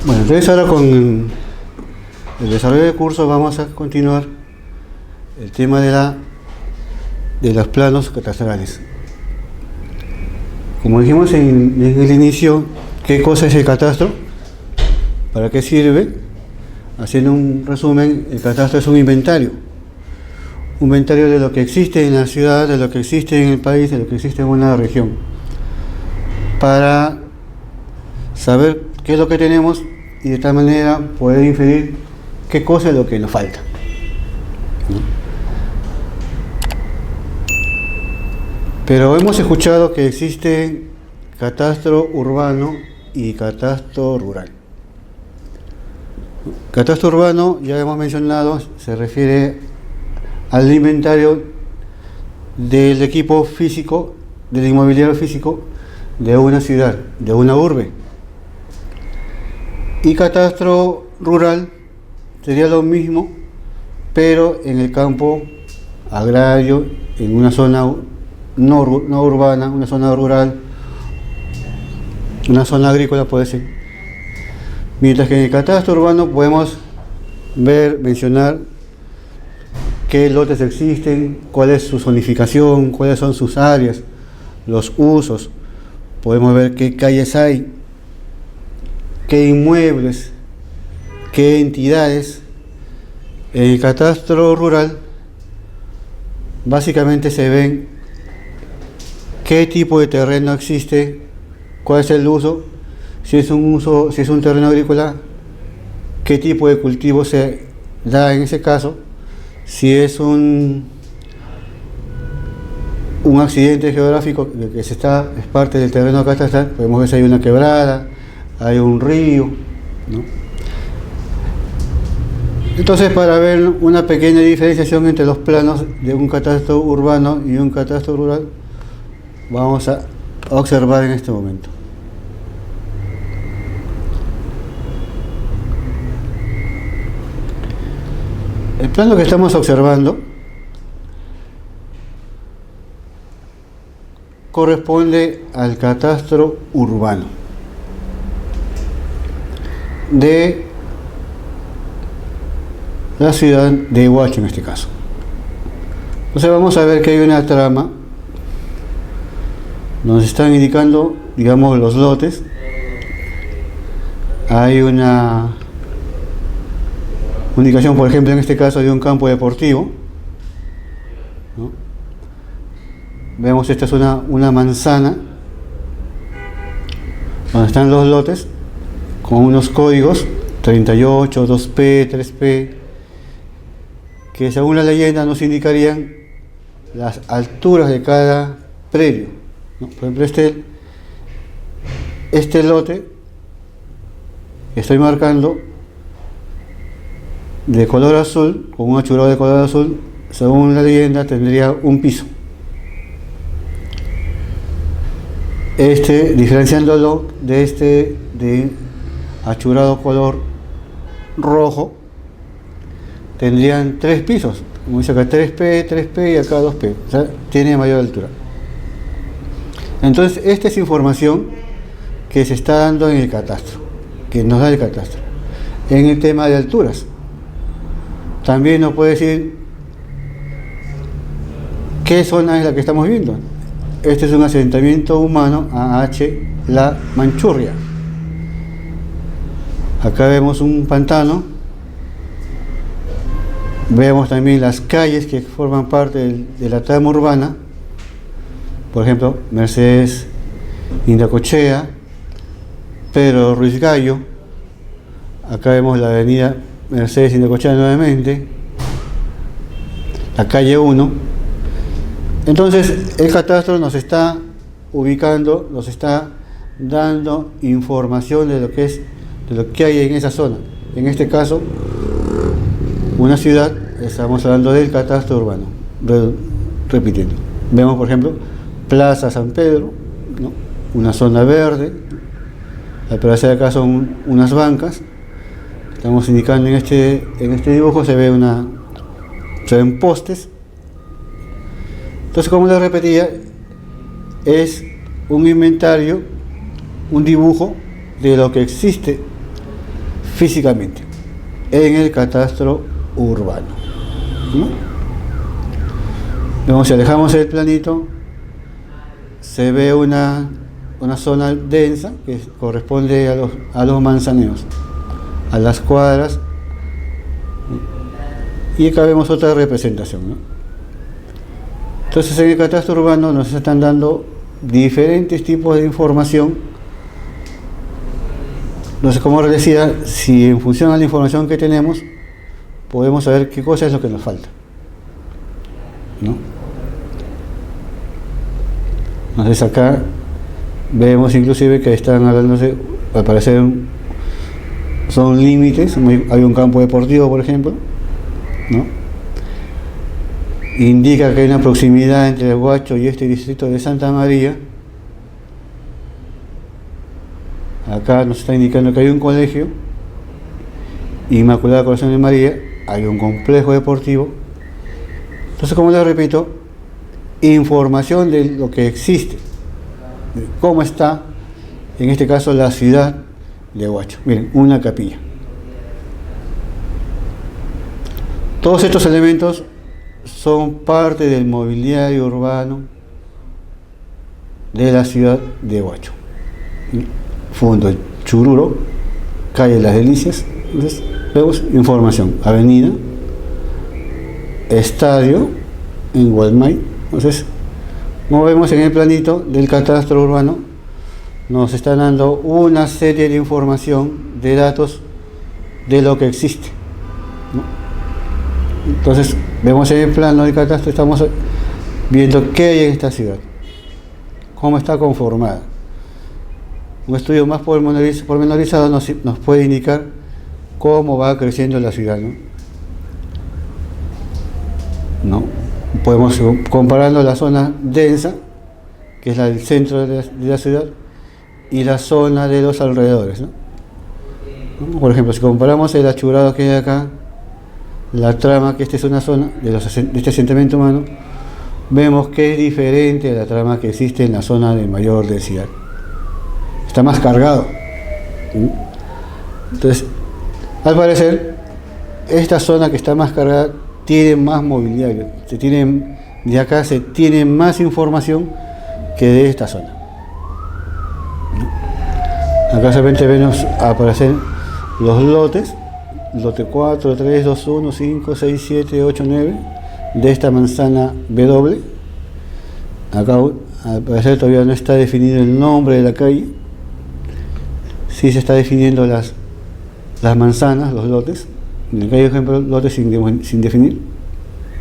Bueno, entonces ahora con el desarrollo del curso vamos a continuar el tema de los planos catastrales. Como dijimos en el inicio, ¿qué cosa es el catastro? ¿Para qué sirve? Haciendo un resumen, el catastro es un inventario de lo que existe en la ciudad, de lo que existe en el país, de lo que existe en una región, para saber qué es lo que tenemos y de tal manera poder inferir qué cosa es lo que nos falta, ¿no? Pero hemos escuchado que existe catastro urbano y catastro rural. Catastro urbano, ya hemos mencionado, se refiere al inventario del equipo físico, del inmobiliario físico de una ciudad, de una urbe. Y catastro rural sería lo mismo, pero en el campo agrario, en una zona no urbana, una zona rural, una zona agrícola puede ser. Mientras que en el catastro urbano podemos mencionar qué lotes existen, cuál es su zonificación, cuáles son sus áreas, los usos. Podemos ver qué calles hay, qué inmuebles, qué entidades. En el catastro rural básicamente se ven qué tipo de terreno existe, cuál es el uso, si es un terreno agrícola, qué tipo de cultivo se da en ese caso, si es un accidente geográfico que es parte del terreno catastral, podemos ver si hay una quebrada, hay un río, ¿no? Entonces, para ver una pequeña diferenciación entre los planos de un catastro urbano y un catastro rural, vamos a observar en este momento. El plano que estamos observando corresponde al catastro urbano de la ciudad de Huacho en este caso. Entonces vamos a ver que hay una trama, nos están indicando, digamos, los lotes. Hay una indicación, por ejemplo, en este caso de un campo deportivo, ¿no? Vemos, esta es una manzana donde están los lotes con unos códigos 38, 2P, 3P, que según la leyenda nos indicarían las alturas de cada predio, ¿no? Por ejemplo, este lote que estoy marcando de color azul, con un achurado de color azul, según la leyenda tendría un piso. Diferenciándolo de achurado color rojo, tendrían 3 pisos, como dice acá, 3P y acá 2P, o sea, tiene mayor altura. Entonces, esta es información que se está dando en el catastro, que nos da el catastro. En el tema de alturas, también nos puede decir qué zona es la que estamos viendo. Este es un asentamiento humano, AH La Manchurria. Acá vemos un pantano. Vemos también las calles que forman parte de la trama urbana. Por ejemplo, Mercedes Indacochea, Pedro Ruiz Gallo. Acá vemos la avenida Mercedes Indacochea nuevamente, la calle 1. Entonces, el catastro nos está ubicando, nos está dando información de lo que hay en esa zona. En este caso, una ciudad, estamos hablando del catastro urbano. Repitiendo, vemos, por ejemplo, Plaza San Pedro, ¿no? Una zona verde, pero hacia acá son unas bancas. Estamos indicando en este dibujo, se ven postes. Entonces, como les repetía, es un inventario, un dibujo de lo que existe físicamente en el catastro urbano, ¿no? Luego, si alejamos el planito, se ve una zona densa que corresponde a los manzaneos, a las cuadras, y acá vemos otra representación, ¿no? Entonces, en el catastro urbano nos están dando diferentes tipos de información. Entonces, como les decía, si en función a la información que tenemos, podemos saber qué cosa es lo que nos falta, ¿no? Entonces acá vemos inclusive que están hablándose, al parecer son límites, hay un campo deportivo, por ejemplo, ¿no? Indica que hay una proximidad entre el Huacho y este distrito de Santa María. Acá nos está indicando que hay un colegio, Inmaculada Corazón de María, hay un complejo deportivo. Entonces, como les repito, información de lo que existe, de cómo está, en este caso, la ciudad de Huacho. Miren, una capilla. Todos estos elementos son parte del mobiliario urbano de la ciudad de Huacho. Fondo El Chururo, calle Las Delicias. Entonces, vemos información: avenida, estadio en Gualmay. Entonces, como vemos en el planito del catastro urbano, nos están dando una serie de información, de datos de lo que existe, ¿no? Entonces, vemos en el plano del catastro, estamos viendo qué hay en esta ciudad, cómo está conformada. Un estudio más pormenorizado nos puede indicar cómo va creciendo la ciudad, ¿no? Podemos, comparando la zona densa, que es la del centro de la ciudad, y la zona de los alrededores, ¿no? Por ejemplo, si comparamos el achurado que hay acá, la trama, que esta es una zona de este asentamiento humano, vemos que es diferente a la trama que existe en la zona de mayor densidad. Está más cargado, ¿sí? Entonces, al parecer, esta zona que está más cargada tiene más mobiliario, de acá se tiene más información que de esta zona. Acá solamente vemos aparecer los lotes, lote 4, 3, 2, 1, 5, 6, 7, 8, 9 de esta manzana W. Acá al parecer todavía no está definido el nombre de la calle. Sí se está definiendo las manzanas, los lotes. En el caso, por ejemplo, lotes sin definir,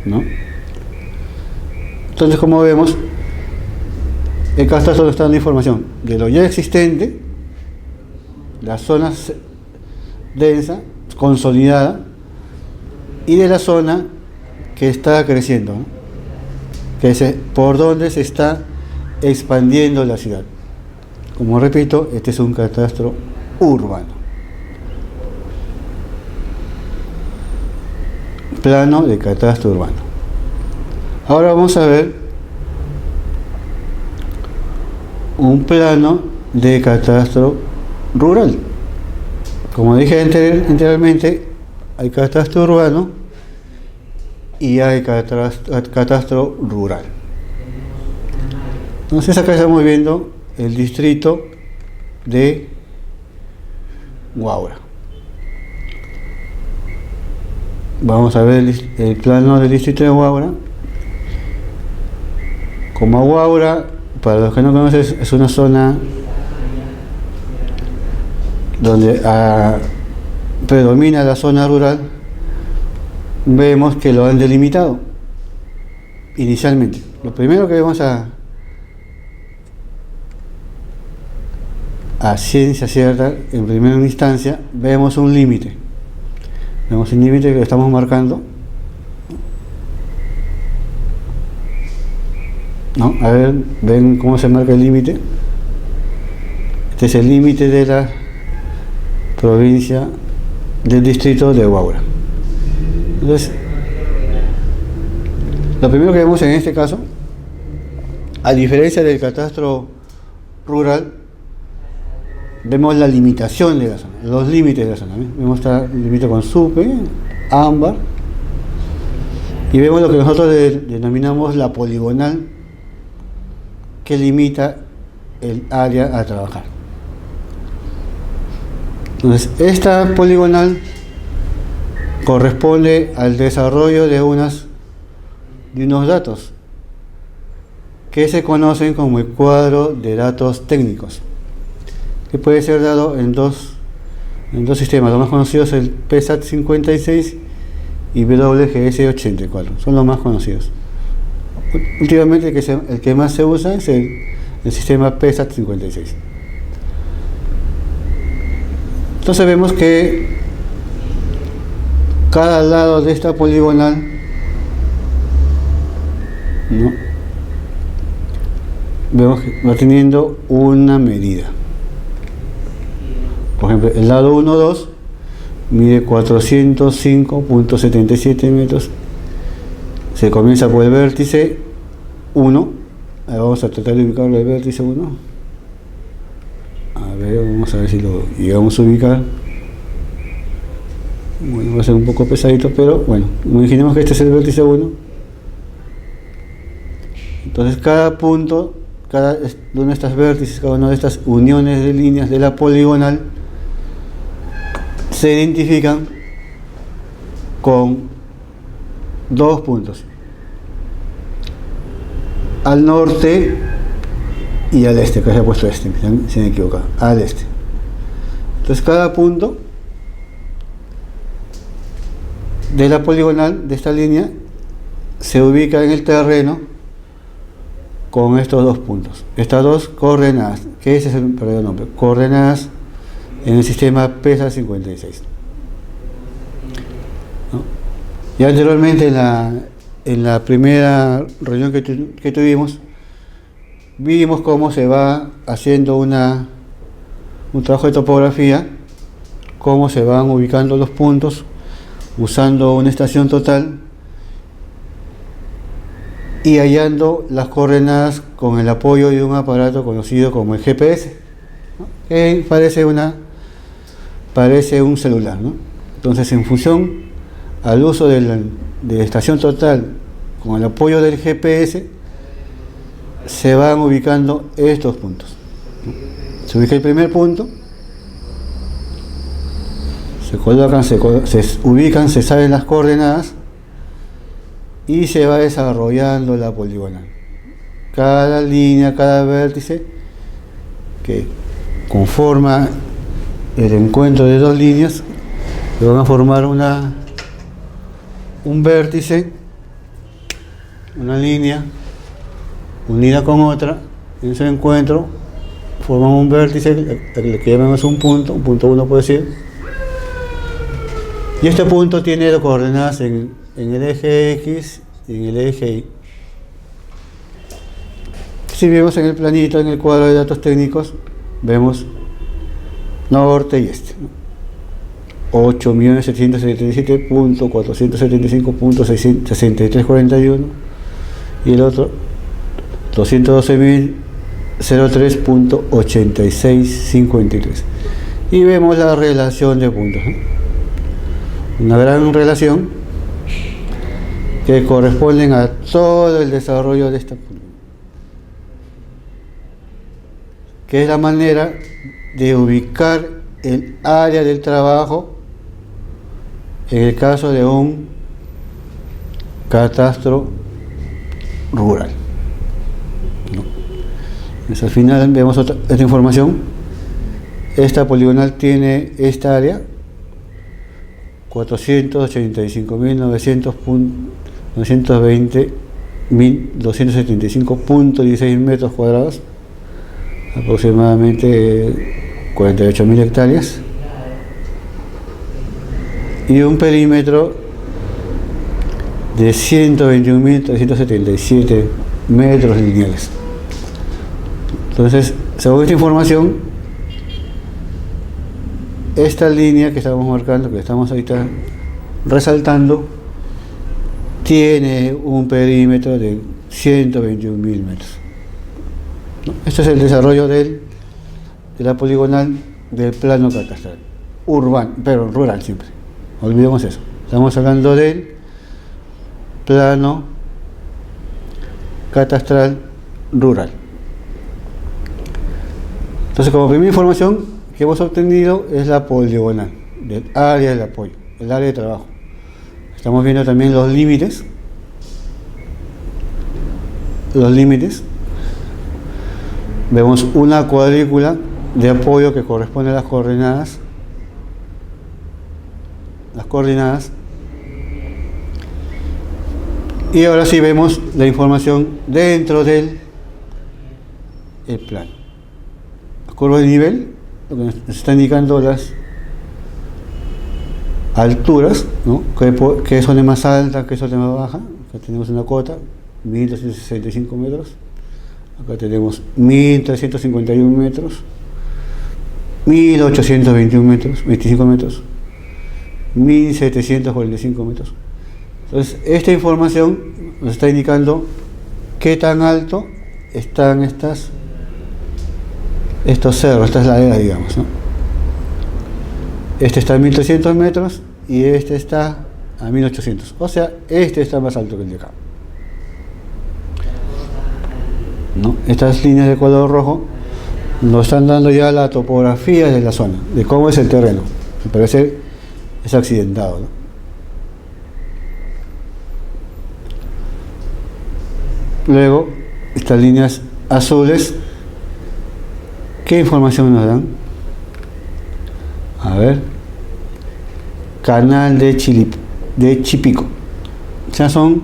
¿no? Entonces, como vemos, el catastro está dando información de lo ya existente, la zona densa, consolidada, y de la zona que está creciendo, ¿no? Que es por donde se está expandiendo la ciudad. Como repito, este es un catastro urbano. Plano de catastro urbano. Ahora vamos a ver un plano de catastro rural. Como dije anteriormente, hay catastro urbano y hay catastro rural. Entonces acá estamos viendo el distrito de Huaura. Vamos a ver el plano del distrito de Huaura. Como Huaura, para los que no conocen, es una zona donde predomina la zona rural. Vemos que lo han delimitado inicialmente. Lo primero que vemos a ciencia cierta, en primera instancia, vemos un límite. Vemos un límite que lo estamos marcando, ¿no? A ver, ven cómo se marca el límite. Este es el límite de la provincia del distrito de Huaura. Entonces, lo primero que vemos en este caso, a diferencia del catastro rural, vemos la limitación de la zona, los límites de la zona. Vemos el límite con SUPE, ámbar, y vemos lo que nosotros denominamos la poligonal, que limita el área a trabajar. Entonces, esta poligonal corresponde al desarrollo de unos datos que se conocen como el cuadro de datos técnicos, que puede ser dado en dos sistemas. Los más conocidos son el PSAT 56 y WGS 84, son los más conocidos. Últimamente el que más se usa es el sistema PSAT 56. Entonces vemos que cada lado de esta poligonal, ¿no?, vemos que va teniendo una medida. Por ejemplo, el lado 1, 2 mide 405.77 metros. Se comienza por el vértice 1. Vamos a tratar de ubicarlo el vértice 1. A ver, vamos a ver si lo llegamos a ubicar. Bueno, va a ser un poco pesadito, pero bueno, imaginemos que este es el vértice 1. Entonces cada punto, cada uno de estos vértices, cada una de estas uniones de líneas de la poligonal se identifican con dos puntos, al norte y al este. Acá se ha puesto este, se me equivoca, al este. Entonces cada punto de la poligonal de esta línea se ubica en el terreno con estos dos puntos, estas dos coordenadas, que ese es el verdadero nombre, coordenadas en el sistema PSAT 56. ¿No? Ya anteriormente en la primera reunión que tuvimos, vimos cómo se va haciendo un trabajo de topografía, cómo se van ubicando los puntos usando una estación total y hallando las coordenadas con el apoyo de un aparato conocido como el GPS, ¿no?, que parece un celular, ¿no? Entonces, en función al uso de la estación total con el apoyo del GPS, se van ubicando estos puntos, ¿no? Se ubica el primer punto, se colocan, se ubican, se saben las coordenadas y se va desarrollando la poligonal. Cada línea, cada vértice que conforma el encuentro de dos líneas, que van a formar un vértice, una línea unida con otra. En ese encuentro forman un vértice que llamamos un punto 1 puede decir, y este punto tiene las coordenadas en el eje X y en el eje Y. Si vemos en el planito, en el cuadro de datos técnicos, vemos norte y este, ¿no? 8.777.475.6341 y el otro 212.003.8653. Y vemos la relación de puntos, ¿no? Una gran relación que corresponden a todo el desarrollo de esta poligonal, que es la manera de ubicar el área del trabajo en el caso de un catastro rural, ¿no? Entonces, al final vemos esta información. Esta poligonal tiene esta área 485.920.275.16 metros cuadrados, aproximadamente 48.000 hectáreas, y un perímetro de 121.377 metros lineales. Entonces, según esta información, esta línea que estamos marcando, que estamos ahorita resaltando, tiene un perímetro de 121.000 metros. Este es el desarrollo de la poligonal del plano catastral urbano, pero rural siempre. Olvidemos eso. Estamos hablando del plano catastral rural. Entonces, como primera información que hemos obtenido es la poligonal del área del apoyo, el área de trabajo. Estamos viendo también los límites. Vemos una cuadrícula de apoyo que corresponde a las coordenadas. Y ahora sí vemos la información dentro del plano. Las curvas de nivel, lo que nos está indicando las alturas, ¿no? ¿Qué zona es más alta, qué zona es más baja? Acá tenemos una cota, 1265 metros. Acá tenemos 1351 metros, 1821 metros, 25 metros, 1745 metros. Entonces, esta información nos está indicando qué tan alto están estos cerros, estas laderas, digamos, ¿no? Este está a 1300 metros y este está a 1800. O sea, este está más alto que el de acá, ¿no? Estas líneas de color rojo nos están dando ya la topografía de la zona, de cómo es el terreno. Al parecer es accidentado, ¿no? Luego, estas líneas azules, ¿qué información nos dan? A ver, canal de Chipico. Ya son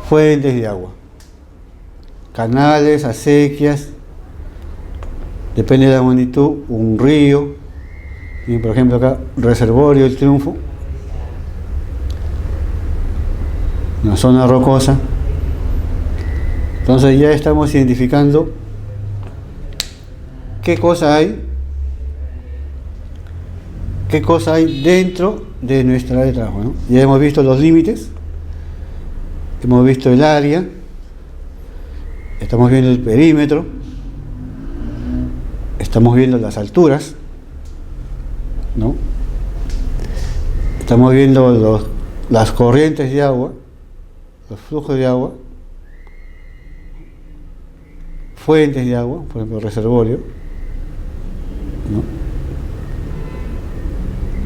fuentes de agua, canales, acequias, depende de la magnitud, un río, y por ejemplo acá, reservorio del Triunfo, una zona rocosa. Entonces ya estamos identificando qué cosa hay dentro de nuestra área de trabajo, ¿no? Ya hemos visto los límites, hemos visto el área, estamos viendo el perímetro, estamos viendo las alturas, ¿no? Estamos viendo las corrientes de agua, los flujos de agua, fuentes de agua, por ejemplo, reservorio, ¿no?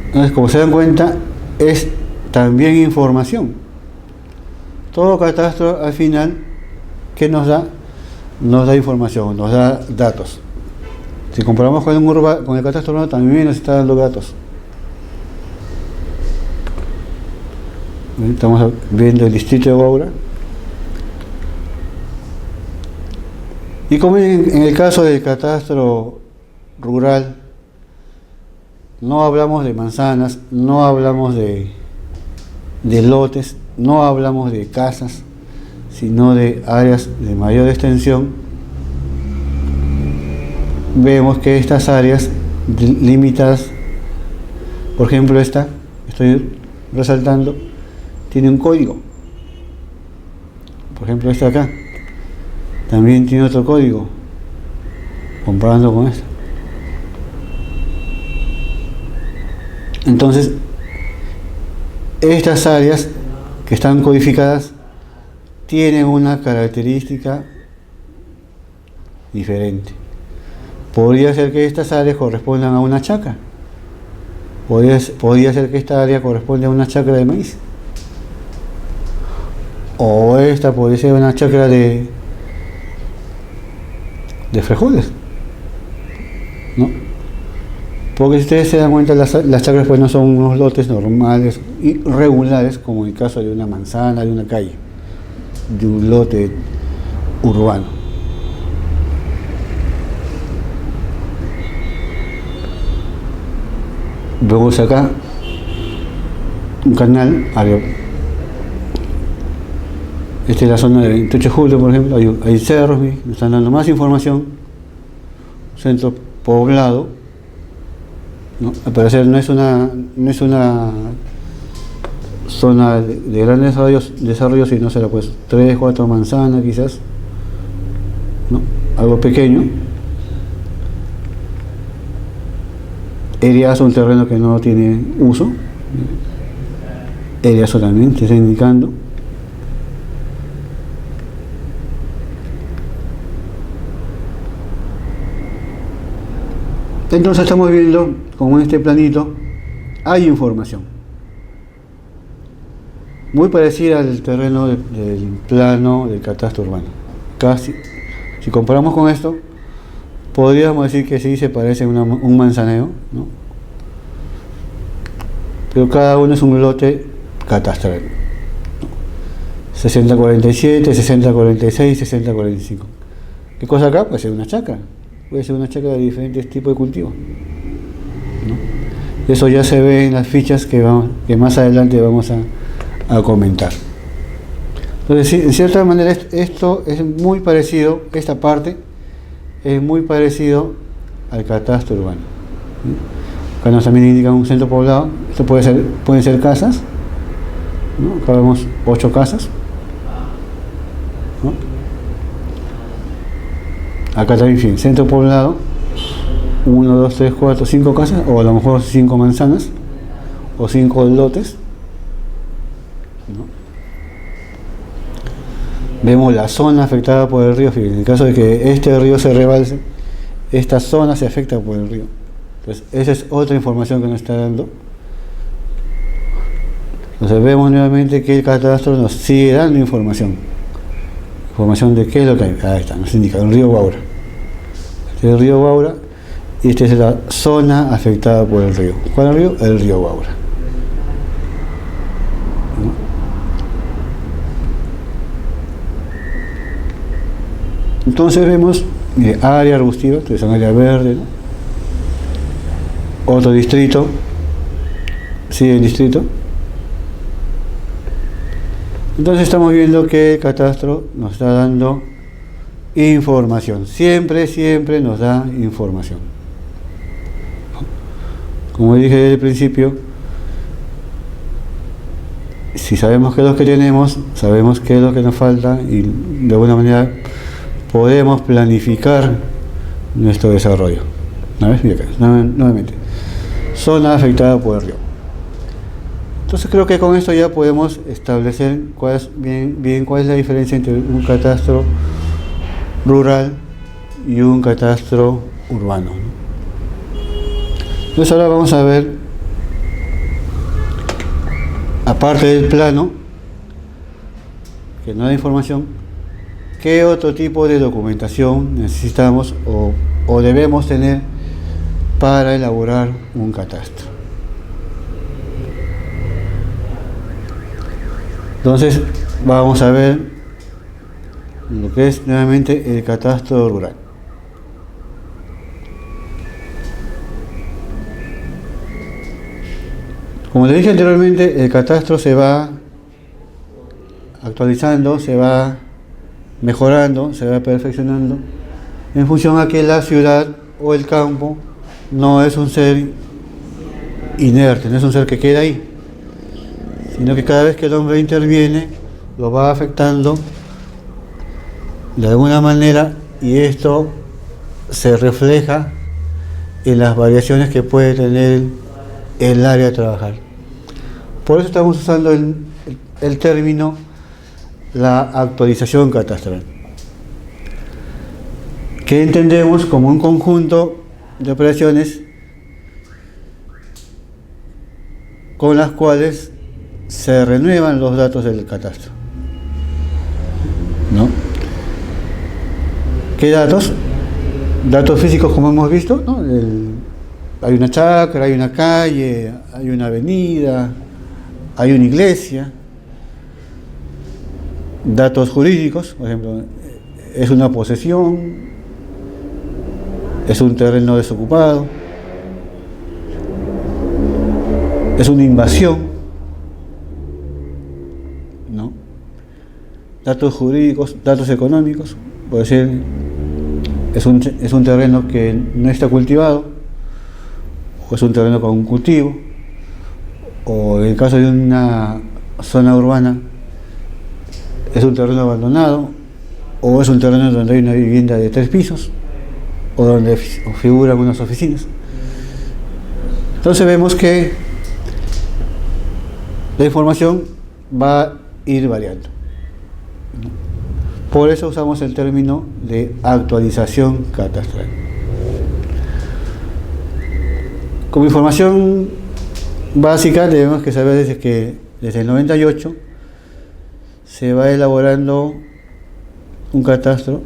Entonces, como se dan cuenta, es también información. Todo catastro al final, ¿qué nos da? Nos da información, nos da datos. Si comparamos con el catastro urbano, también nos está dando datos. Estamos viendo el distrito de Huaura. Y como en el caso del catastro rural, no hablamos de manzanas, no hablamos de lotes, no hablamos de casas, sino de áreas de mayor extensión. Vemos que estas áreas limitadas, por ejemplo esta, estoy resaltando, tiene un código. Por ejemplo esta acá, también tiene otro código, comparando con esta. Entonces, estas áreas que están codificadas tienen una característica diferente. Podría ser que estas áreas correspondan a una chacra. Podría ser que esta área corresponde a una chacra de maíz. O esta podría ser una chacra de frijoles, ¿no? Porque si ustedes se dan cuenta, las chacras pues no son unos lotes normales y regulares, como en el caso de una manzana, de una calle, de un lote urbano. Vemos acá un canal abierto. Esta es la zona de 28 de julio, por ejemplo, hay cerros, nos están dando más información. Centro poblado, ¿no? Al parecer no es una zona de gran desarrollo, sino será pues 3, 4 manzanas quizás, ¿no? Algo pequeño. Eriazo, un terreno que no tiene uso. Eriazo solamente está indicando. Entonces estamos viendo como en este planito hay información muy parecida al terreno del plano del catastro urbano. Casi, si comparamos con esto, podríamos decir que sí se parece a un manzaneo, ¿no? Pero cada uno es un lote catastral, ¿no? 60-47, 60-46, 60-45. ¿Qué cosa acá? Puede ser una chacra. Puede ser una chacra de diferentes tipos de cultivos, ¿no? Eso ya se ve en las fichas que más adelante vamos a comentar. Entonces, sí, en cierta manera, esto es muy parecido, esta parte es muy parecido al catastro urbano, ¿sí? Acá nos también indica un centro poblado. Esto pueden ser casas, ¿no? Acá vemos 8 casas, ¿no? Acá también, fin, centro poblado, 1, 2, 3, 4, 5 casas, o a lo mejor 5 manzanas, o 5 lotes, ¿no? Vemos la zona afectada por el río. En el caso de que este río se rebalse, esta zona se afecta por el río. Entonces, esa es otra información que nos está dando. Entonces, vemos nuevamente que el catastro nos sigue dando información. Información de qué es lo que hay. Ahí está, nos indica el río Guaura. Este es el río Guaura y esta es la zona afectada por el río. ¿Cuál es el río? El río Guaura. Entonces vemos área arbustiva, entonces un área verde, ¿no? Otro distrito, sigue el distrito. Entonces estamos viendo que el catastro nos está dando información, siempre nos da información. Como dije desde el principio, si sabemos qué es lo que tenemos, sabemos qué es lo que nos falta y de alguna manera podemos planificar nuestro desarrollo. ¿No ves? Mira acá, nuevamente. Zona afectada por el río. Entonces creo que con esto ya podemos establecer cuál es la diferencia entre un catastro rural y un catastro urbano, ¿no? Entonces ahora vamos a ver, aparte del plano, que no da información, qué otro tipo de documentación necesitamos o debemos tener para elaborar un catastro. Entonces vamos a ver lo que es nuevamente el catastro rural. Como les dije anteriormente, el catastro se va actualizando, se va mejorando, se va perfeccionando en función a que la ciudad o el campo no es un ser inerte, no es un ser que queda ahí, sino que cada vez que el hombre interviene lo va afectando de alguna manera, y esto se refleja en las variaciones que puede tener el área a trabajar. Por eso estamos usando el término la actualización catastral, que entendemos como un conjunto de operaciones con las cuales se renuevan los datos del catastro, ¿no? ¿Qué datos? Datos físicos, como hemos visto, ¿no? Hay una chacra, hay una calle, hay una avenida, hay una iglesia. Datos jurídicos, por ejemplo, es una posesión, es un terreno desocupado, es una invasión, ¿no? Datos jurídicos, datos económicos, puede ser, es un terreno que no está cultivado, o es un terreno con cultivo, o en el caso de una zona urbana, es un terreno abandonado, o es un terreno donde hay una vivienda de 3 pisos, o donde figuran unas oficinas. Entonces vemos que la información va a ir variando. Por eso usamos el término de actualización catastral. Como información básica debemos que saber desde el 98 se va elaborando un catastro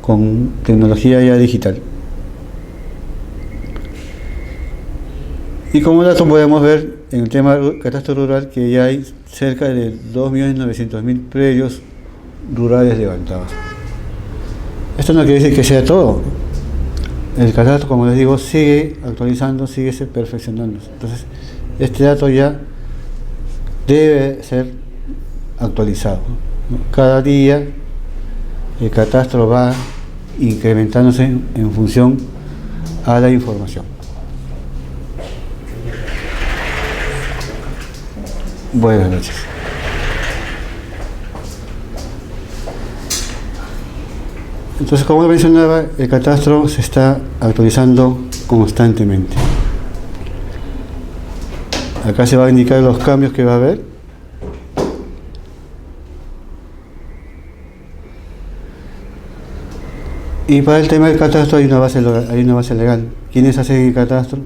con tecnología ya digital. Y como dato podemos ver en el tema catastro rural que ya hay cerca de 2.900.000 predios rurales levantados. Esto no quiere decir que sea todo. El catastro, como les digo, sigue actualizando, sigue perfeccionándose. Entonces, este dato ya debe ser actualizado. Cada día el catastro va incrementándose en función a la información. Buenas noches. Entonces, como mencionaba, el catastro se está actualizando constantemente. Acá se va a indicar los cambios que va a haber. Y para el tema del catastro hay una base legal. ¿Quiénes hacen el catastro?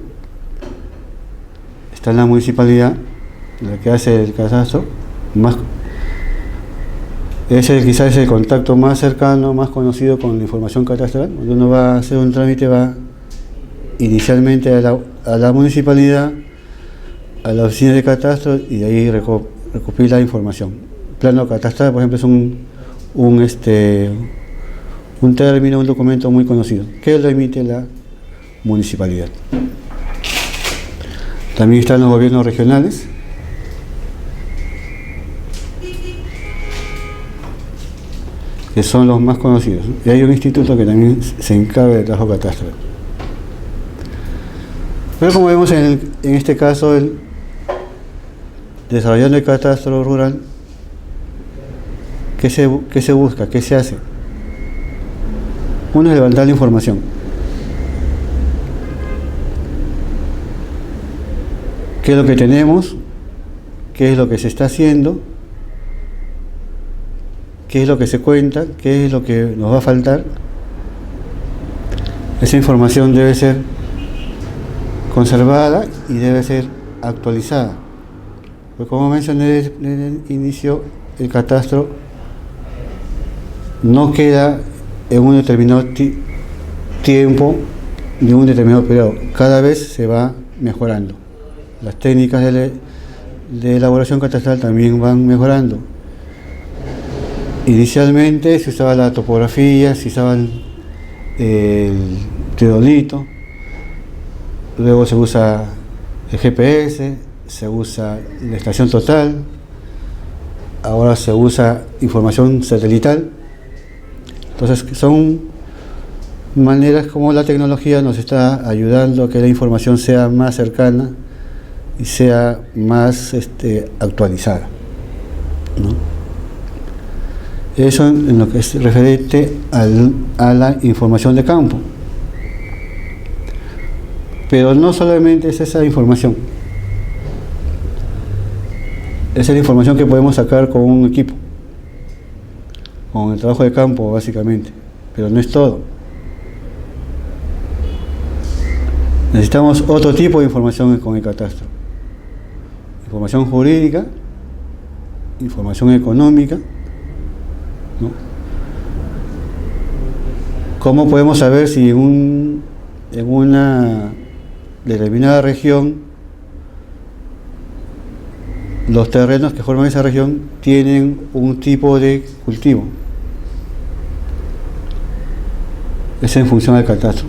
Está en la municipalidad, la que hace el catastro, quizás es el contacto más cercano, más conocido con la información catastral. Cuando uno va a hacer un trámite, va inicialmente a la municipalidad, a la oficina de catastro, y de ahí recopila información. Plano catastral, por ejemplo, es un término, un documento muy conocido, que lo emite la municipalidad. También están los gobiernos regionales, que son los más conocidos, y hay un instituto que también se encarga del trabajo catastral. Pero como vemos en este caso, desarrollando el catastro rural, ¿qué se busca? ¿Qué se hace? Uno es levantar la información. ¿Qué es lo que tenemos? ¿Qué es lo que se está haciendo? ¿Qué es lo que se cuenta? ¿Qué es lo que nos va a faltar? Esa información debe ser conservada y debe ser actualizada. Pues como mencioné en el inicio, el catastro no queda en un determinado tiempo ni un determinado periodo. Cada vez se va mejorando. Las técnicas de elaboración catastral también van mejorando. Inicialmente se usaba la topografía, se usaba el teodolito, luego se usa el GPS, se usa la estación total, ahora se usa información satelital. Entonces son maneras como la tecnología nos está ayudando a que la información sea más cercana y sea más actualizada, ¿no? Eso en lo que es referente a la información de campo. Pero no solamente es esa información. Esa es la información que podemos sacar con un equipo, con el trabajo de campo básicamente, pero no es todo. Necesitamos otro tipo de información con el catastro. Información jurídica, información económica, ¿no? ¿Cómo podemos saber si en una determinada región los terrenos que forman esa región tienen un tipo de cultivo? Es en función del catastro.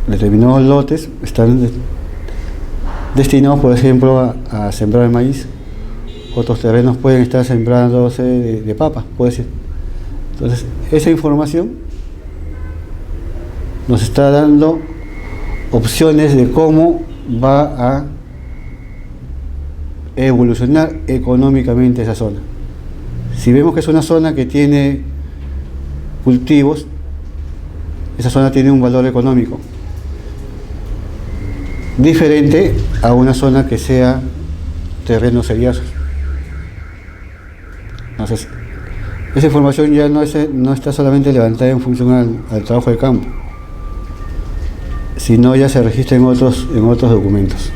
Determinados lotes están destinados, por ejemplo, a sembrar maíz. Otros terrenos pueden estar sembrándose de papas, puede ser. Entonces, esa información nos está dando opciones de cómo va a evolucionar económicamente esa zona. Si vemos que es una zona que tiene cultivos, esa zona tiene un valor económico. diferente a una zona que sea terrenos seriazos. Entonces, esa información ya no está solamente levantada en función al trabajo de campo, sino ya se registra en otros documentos.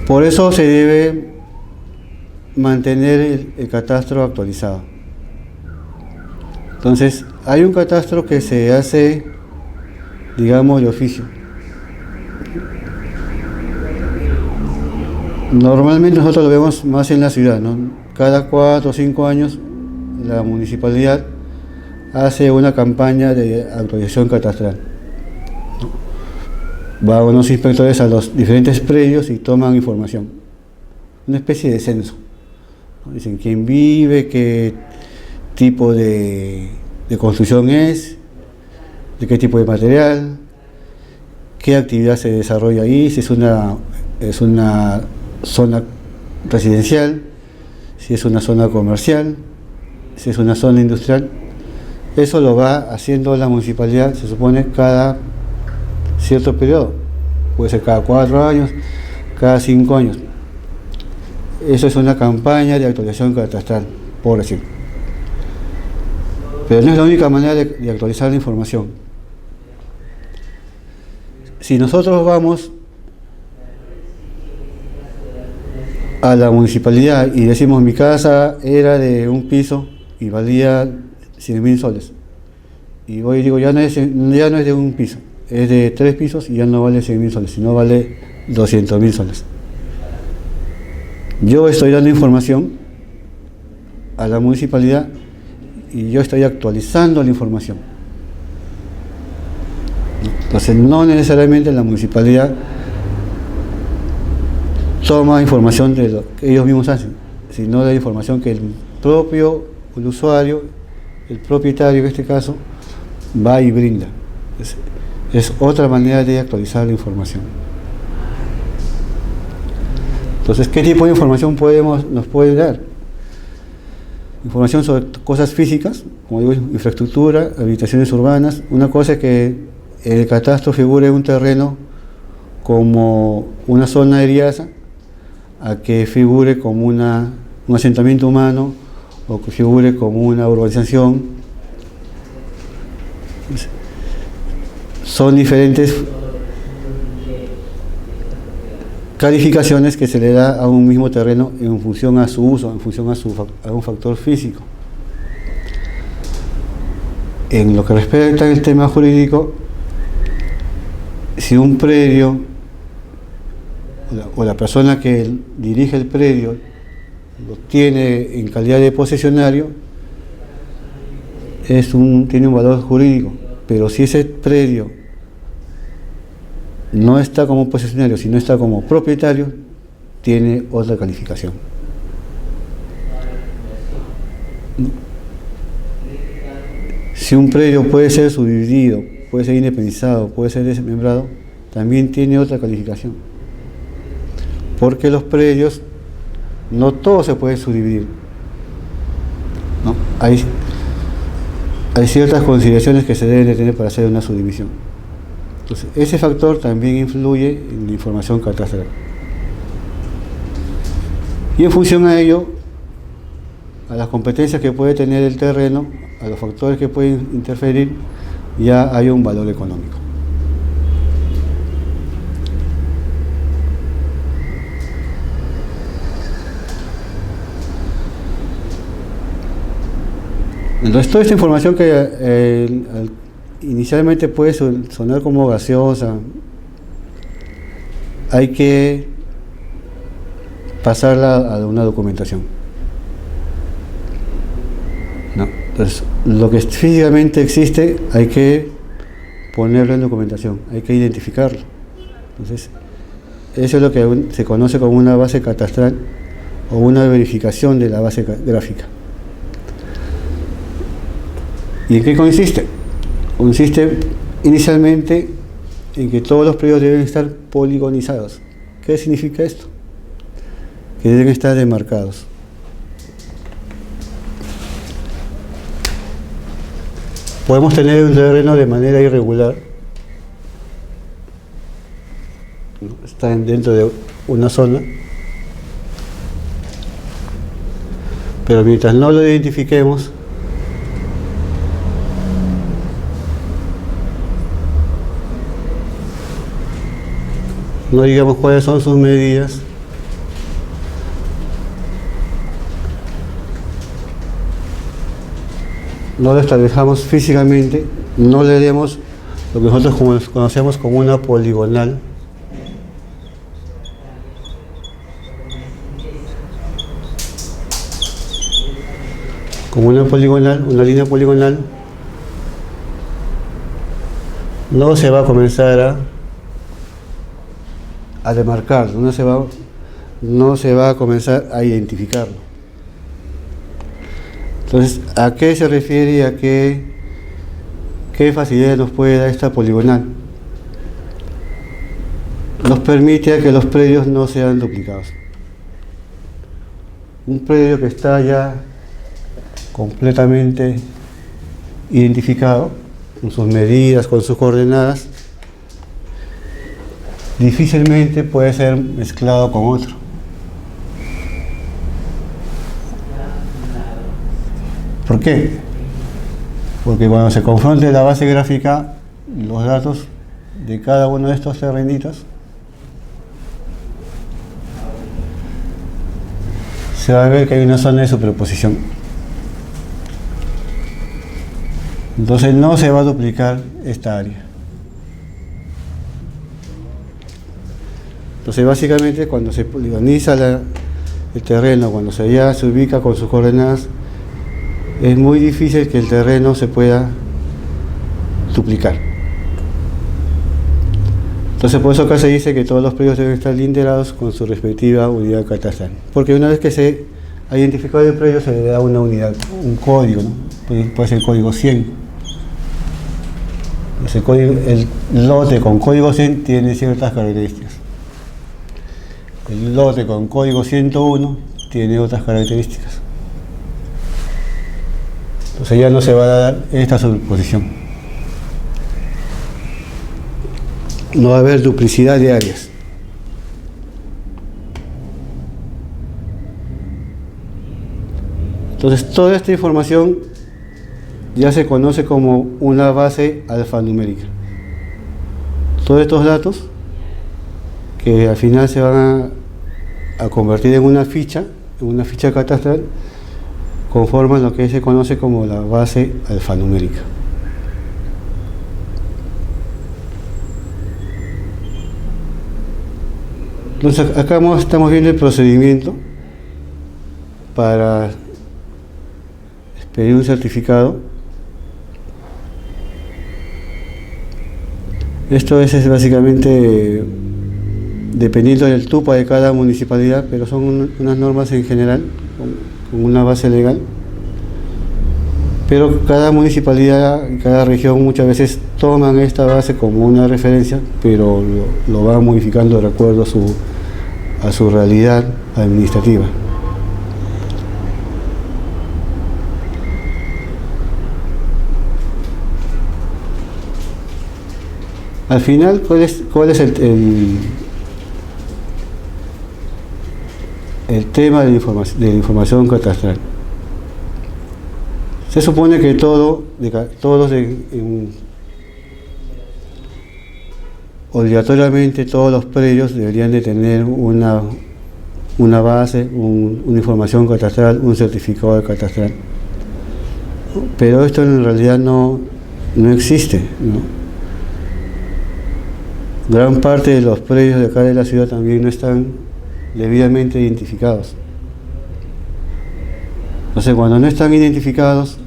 Por eso se debe mantener el catastro actualizado. Entonces, hay un catastro que se hace, digamos, de oficio. Normalmente nosotros lo vemos más en la ciudad, ¿no? Cada 4 o 5 años la municipalidad hace una campaña de actualización catastral. Van unos inspectores a los diferentes predios y toman información. Una especie de censo. Dicen quién vive, qué tipo de construcción es, de qué tipo de material, qué actividad se desarrolla ahí, si es una zona residencial, si es una zona comercial, si es una zona industrial. Eso lo va haciendo la municipalidad, se supone, cada cierto periodo. Puede ser cada 4 años, cada 5 años. Eso es una campaña de actualización catastral, por decir. Pero no es la única manera de actualizar la información. Si nosotros vamos a la municipalidad y decimos mi casa era de un piso y valía 100.000 soles, y voy y digo ya no es de un piso, es de 3 pisos y ya no vale 100.000 soles, sino vale 200.000 soles. Yo estoy dando información a la municipalidad y yo estoy actualizando la información. Entonces no necesariamente la municipalidad toma información de lo que ellos mismos hacen, sino de la información que el usuario, el propietario en este caso, va y brinda. Es otra manera de actualizar la información. Entonces, ¿qué tipo de información nos puede dar? Información sobre cosas físicas, como digo, infraestructura, habitaciones urbanas. Una cosa es que el catastro figure un terreno como una zona eriaza, a que figure como un asentamiento humano o que figure como una urbanización. Son diferentes calificaciones que se le da a un mismo terreno en función a su uso, en función a un factor físico. En lo que respecta al tema jurídico, si un predio o la persona que dirige el predio lo tiene en calidad de posesionario, tiene un valor jurídico, pero si ese predio no está como posesionario, sino está como propietario, tiene otra calificación. Si un predio puede ser subdividido, puede ser independizado, puede ser desmembrado, también tiene otra calificación. Porque los predios, no todos se pueden subdividir, ¿no? Hay ciertas consideraciones que se deben de tener para hacer una subdivisión. Entonces, ese factor también influye en la información catastral. Y en función a ello, a las competencias que puede tener el terreno, a los factores que pueden interferir, ya hay un valor económico. Entonces, toda esta información que inicialmente puede sonar como gaseosa, hay que pasarla a una documentación, ¿no? Entonces, lo que físicamente existe hay que ponerlo en documentación, hay que identificarlo. Entonces, eso es lo que se conoce como una base catastral o una verificación de la base gráfica. ¿Y en qué consiste? Consiste inicialmente en que todos los predios deben estar poligonizados. ¿Qué significa esto? Que deben estar demarcados. Podemos tener un terreno de manera irregular, ¿no? Está dentro de una zona, pero mientras no lo identifiquemos, no digamos cuáles son sus medidas, no lo establezcamos físicamente, no le demos lo que nosotros conocemos como una poligonal, una línea poligonal, no se va a comenzar a demarcarlo, no se va a comenzar a identificarlo. Entonces, ¿a qué se refiere y a qué facilidad nos puede dar esta poligonal? Nos permite que los predios no sean duplicados. Un predio que está ya completamente identificado, con sus medidas, con sus coordenadas, difícilmente puede ser mezclado con otro. ¿Por qué? Porque cuando se confronte la base gráfica, los datos de cada uno de estos terrenitos, se va a ver que hay una zona de superposición. Entonces no se va a duplicar esta área. Entonces básicamente cuando se poligoniza el terreno, cuando ya se ubica con sus coordenadas, es muy difícil que el terreno se pueda duplicar. Entonces por eso acá se dice que todos los predios deben estar linderados con su respectiva unidad catastral. Porque una vez que se ha identificado el predio se le da una unidad, un código, ¿no? Puede ser el código 100. El lote con código 100 tiene ciertas características. El lote con código 101 tiene otras características. Entonces ya no se va a dar esta superposición. No va a haber duplicidad de áreas. Entonces toda esta información ya se conoce como una base alfanumérica. Todos estos datos que al final se van a convertir en una ficha catastral, conforman lo que se conoce como la base alfanumérica. Entonces acá estamos viendo el procedimiento para expedir un certificado. Esto es básicamente dependiendo del TUPA de cada municipalidad, pero son unas normas en general con una base legal. Pero cada municipalidad, cada región muchas veces toman esta base como una referencia, pero lo van modificando de acuerdo a su realidad administrativa. Al final, ¿cuál es el tema de la información catastral? Se supone que obligatoriamente todos los predios deberían de tener una base, una información catastral, un certificado de catastral. Pero esto en realidad no existe, ¿no? Gran parte de los predios de acá de la ciudad también no están debidamente identificados. Entonces, cuando no están identificados,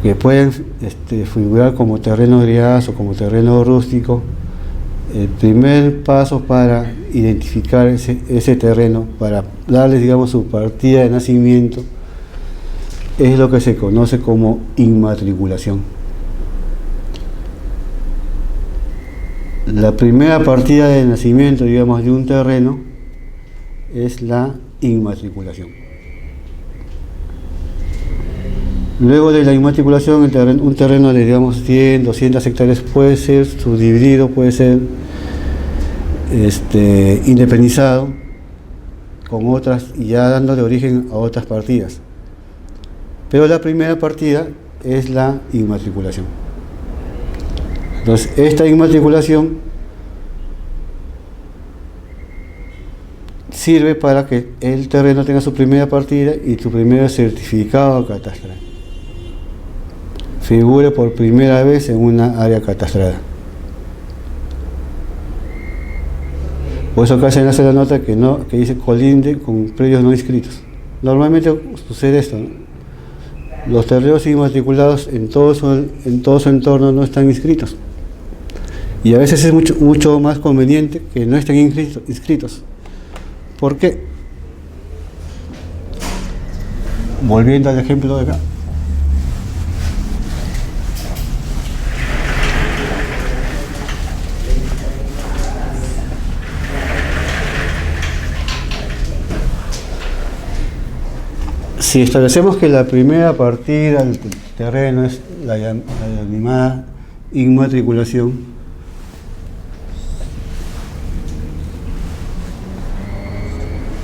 que pueden figurar como terreno gris o como terreno rústico, el primer paso para identificar ese terreno, para darles, digamos, su partida de nacimiento, es lo que se conoce como inmatriculación. La primera partida de nacimiento, digamos, de un terreno es la inmatriculación. Luego de la inmatriculación, un terreno de, digamos, 100, 200 hectáreas puede ser subdividido, puede ser independizado con otras y ya dándole origen a otras partidas. Pero la primera partida es la inmatriculación. Entonces, esta inmatriculación sirve para que el terreno tenga su primera partida y su primer certificado catastral. Figure por primera vez en una área catastrada. Por eso acá se hace la nota que dice colinde con predios no inscritos. Normalmente sucede esto, ¿no? Los terrenos inmatriculados en todo su entorno no están inscritos. Y a veces es mucho más conveniente que no estén inscritos. ¿Por qué? Volviendo al ejemplo de acá. Si establecemos que la primera partida del terreno es la llamada inmatriculación,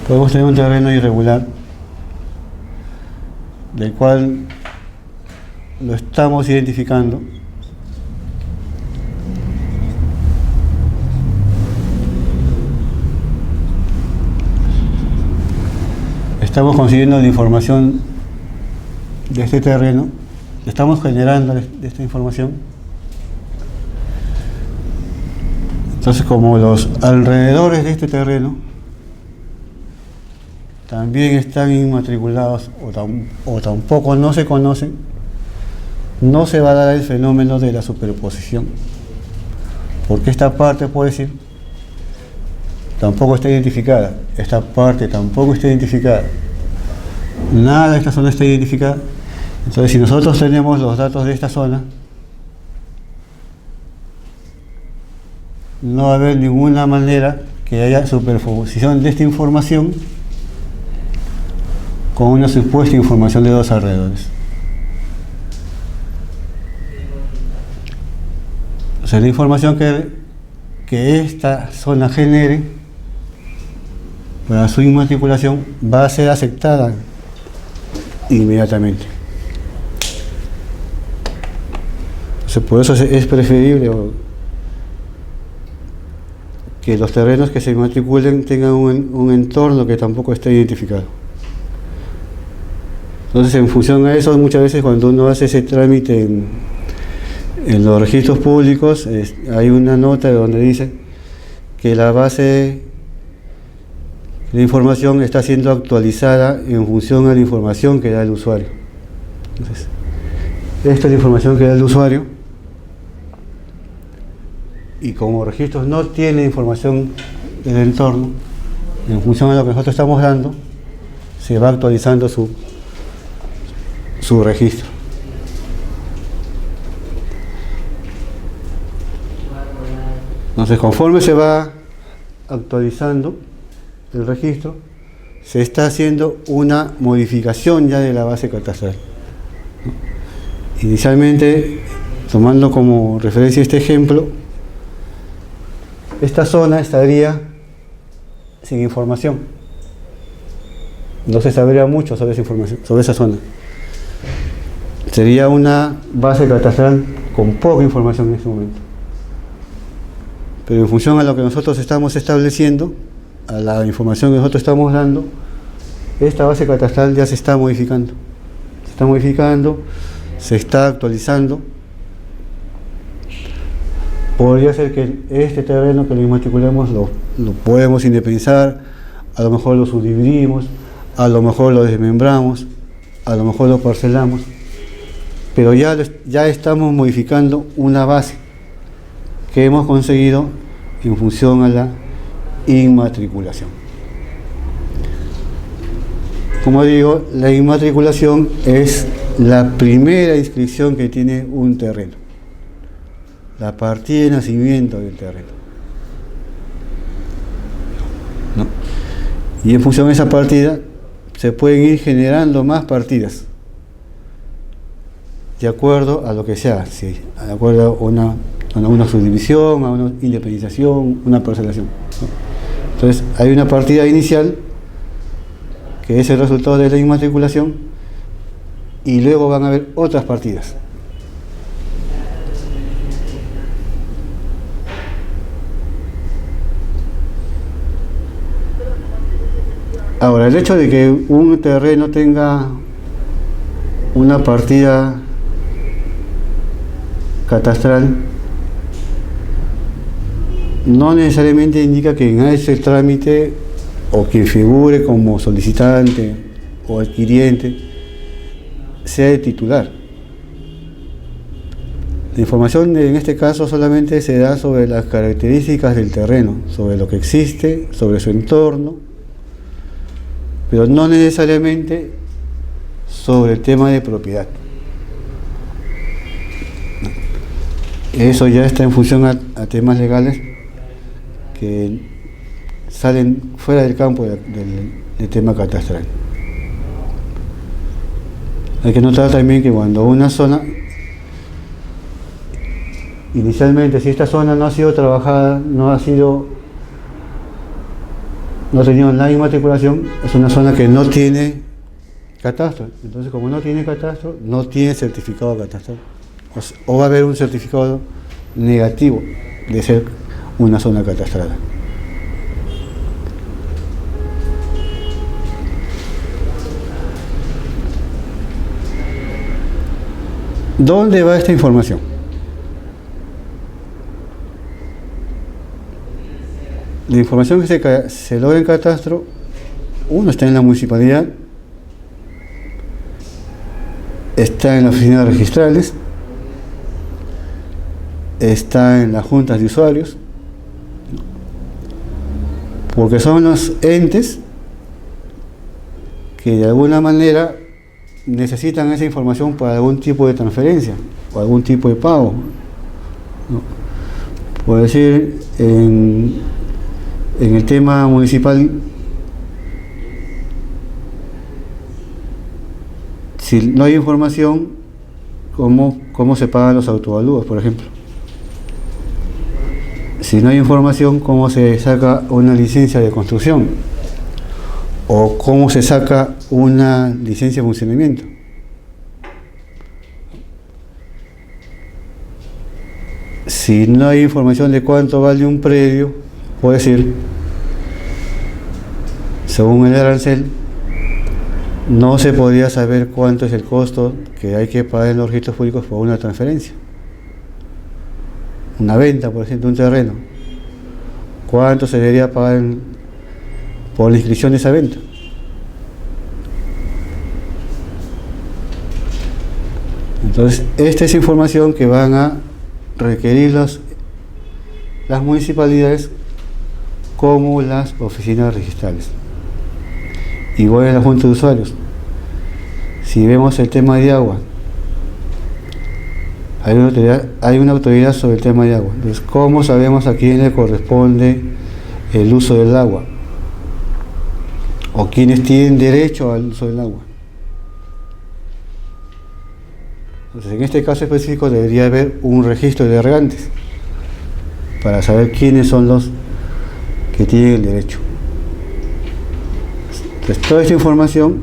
podemos tener un terreno irregular, del cual lo estamos identificando. Estamos consiguiendo la información de este terreno, estamos generando de esta información. Entonces, como los alrededores de este terreno también están inmatriculados o tampoco no se conocen, no se va a dar el fenómeno de la superposición, porque esta parte, puede decir, tampoco está identificada, esta parte tampoco está identificada, nada de esta zona está identificada. Entonces, si nosotros tenemos los datos de esta zona, no va a haber ninguna manera que haya superposición de esta información con una supuesta información de los alrededores. O sea, la información que esta zona genere para su inmatriculación va a ser aceptada inmediatamente. Entonces, por eso es preferible que los terrenos que se inmatriculen tengan un entorno que tampoco esté identificado. Entonces, en función a eso, muchas veces cuando uno hace ese trámite en los registros públicos, hay una nota donde dice que la base de información está siendo actualizada en función a la información que da el usuario. Entonces, esta es la información que da el usuario, y como registros no tiene información del entorno, en función a lo que nosotros estamos dando, se va actualizando su registro. Entonces, conforme se va actualizando el registro, se está haciendo una modificación ya de la base catastral. Inicialmente, tomando como referencia este ejemplo, esta zona estaría sin información. No se sabría mucho sobre esa información, sobre esa zona. Sería una base catastral con poca información en este momento. Pero en función a lo que nosotros estamos estableciendo, a la información que nosotros estamos dando, esta base catastral ya se está modificando. Se está modificando, se está actualizando. Podría ser que este terreno que lo inmatriculemos lo podemos independizar, a lo mejor lo subdividimos, a lo mejor lo desmembramos, a lo mejor lo parcelamos, pero ya estamos modificando una base que hemos conseguido en función a la inmatriculación. Como digo, la inmatriculación es la primera inscripción que tiene un terreno, la partida de nacimiento del terreno, ¿no? Y en función de esa partida se pueden ir generando más partidas de acuerdo a lo que sea, sí, de acuerdo a una subdivisión, a una independización, una parcelación, ¿no? Entonces hay una partida inicial que es el resultado de la inmatriculación y luego van a haber otras partidas. Ahora, el hecho de que un terreno tenga una partida catastral no necesariamente indica que en ese trámite o quien figure como solicitante o adquiriente sea el titular. La información en este caso solamente se da sobre las características del terreno, sobre lo que existe, sobre su entorno, pero no necesariamente sobre el tema de propiedad. Eso ya está en función a temas legales que salen fuera del campo del tema catastral. Hay que notar también que cuando una zona, inicialmente, si esta zona no ha sido trabajada, no ha tenido la inmatriculación, es una zona que no tiene catastro. Entonces, como no tiene catastro, no tiene certificado catastral. O va a haber un certificado negativo de ser una zona catastrada. ¿Dónde va esta información? La información que se logra en catastro, uno está en la municipalidad, está en la oficina de registrales, está en las juntas de usuarios, porque son los entes que de alguna manera necesitan esa información para algún tipo de transferencia o algún tipo de pago, ¿no? Por decir, en el tema municipal, si no hay información, ¿cómo se pagan los autoavalúos, por ejemplo? Si no hay información, ¿cómo se saca una licencia de construcción? ¿O cómo se saca una licencia de funcionamiento? Si no hay información de cuánto vale un predio, puede decir, según el arancel, no se podía saber cuánto es el costo que hay que pagar en los registros públicos por una transferencia. Una venta, por ejemplo, de un terreno. ¿Cuánto se debería pagar por la inscripción de esa venta? Entonces, esta es información que van a requerir las municipalidades como las oficinas registrales. Igual en la junta de usuarios. Si vemos el tema de agua, hay una autoridad sobre el tema de agua. Entonces, ¿cómo sabemos a quién le corresponde el uso del agua? ¿O quiénes tienen derecho al uso del agua? Entonces, en este caso específico debería haber un registro de regantes para saber quiénes son los que tienen el derecho. Entonces, toda esta información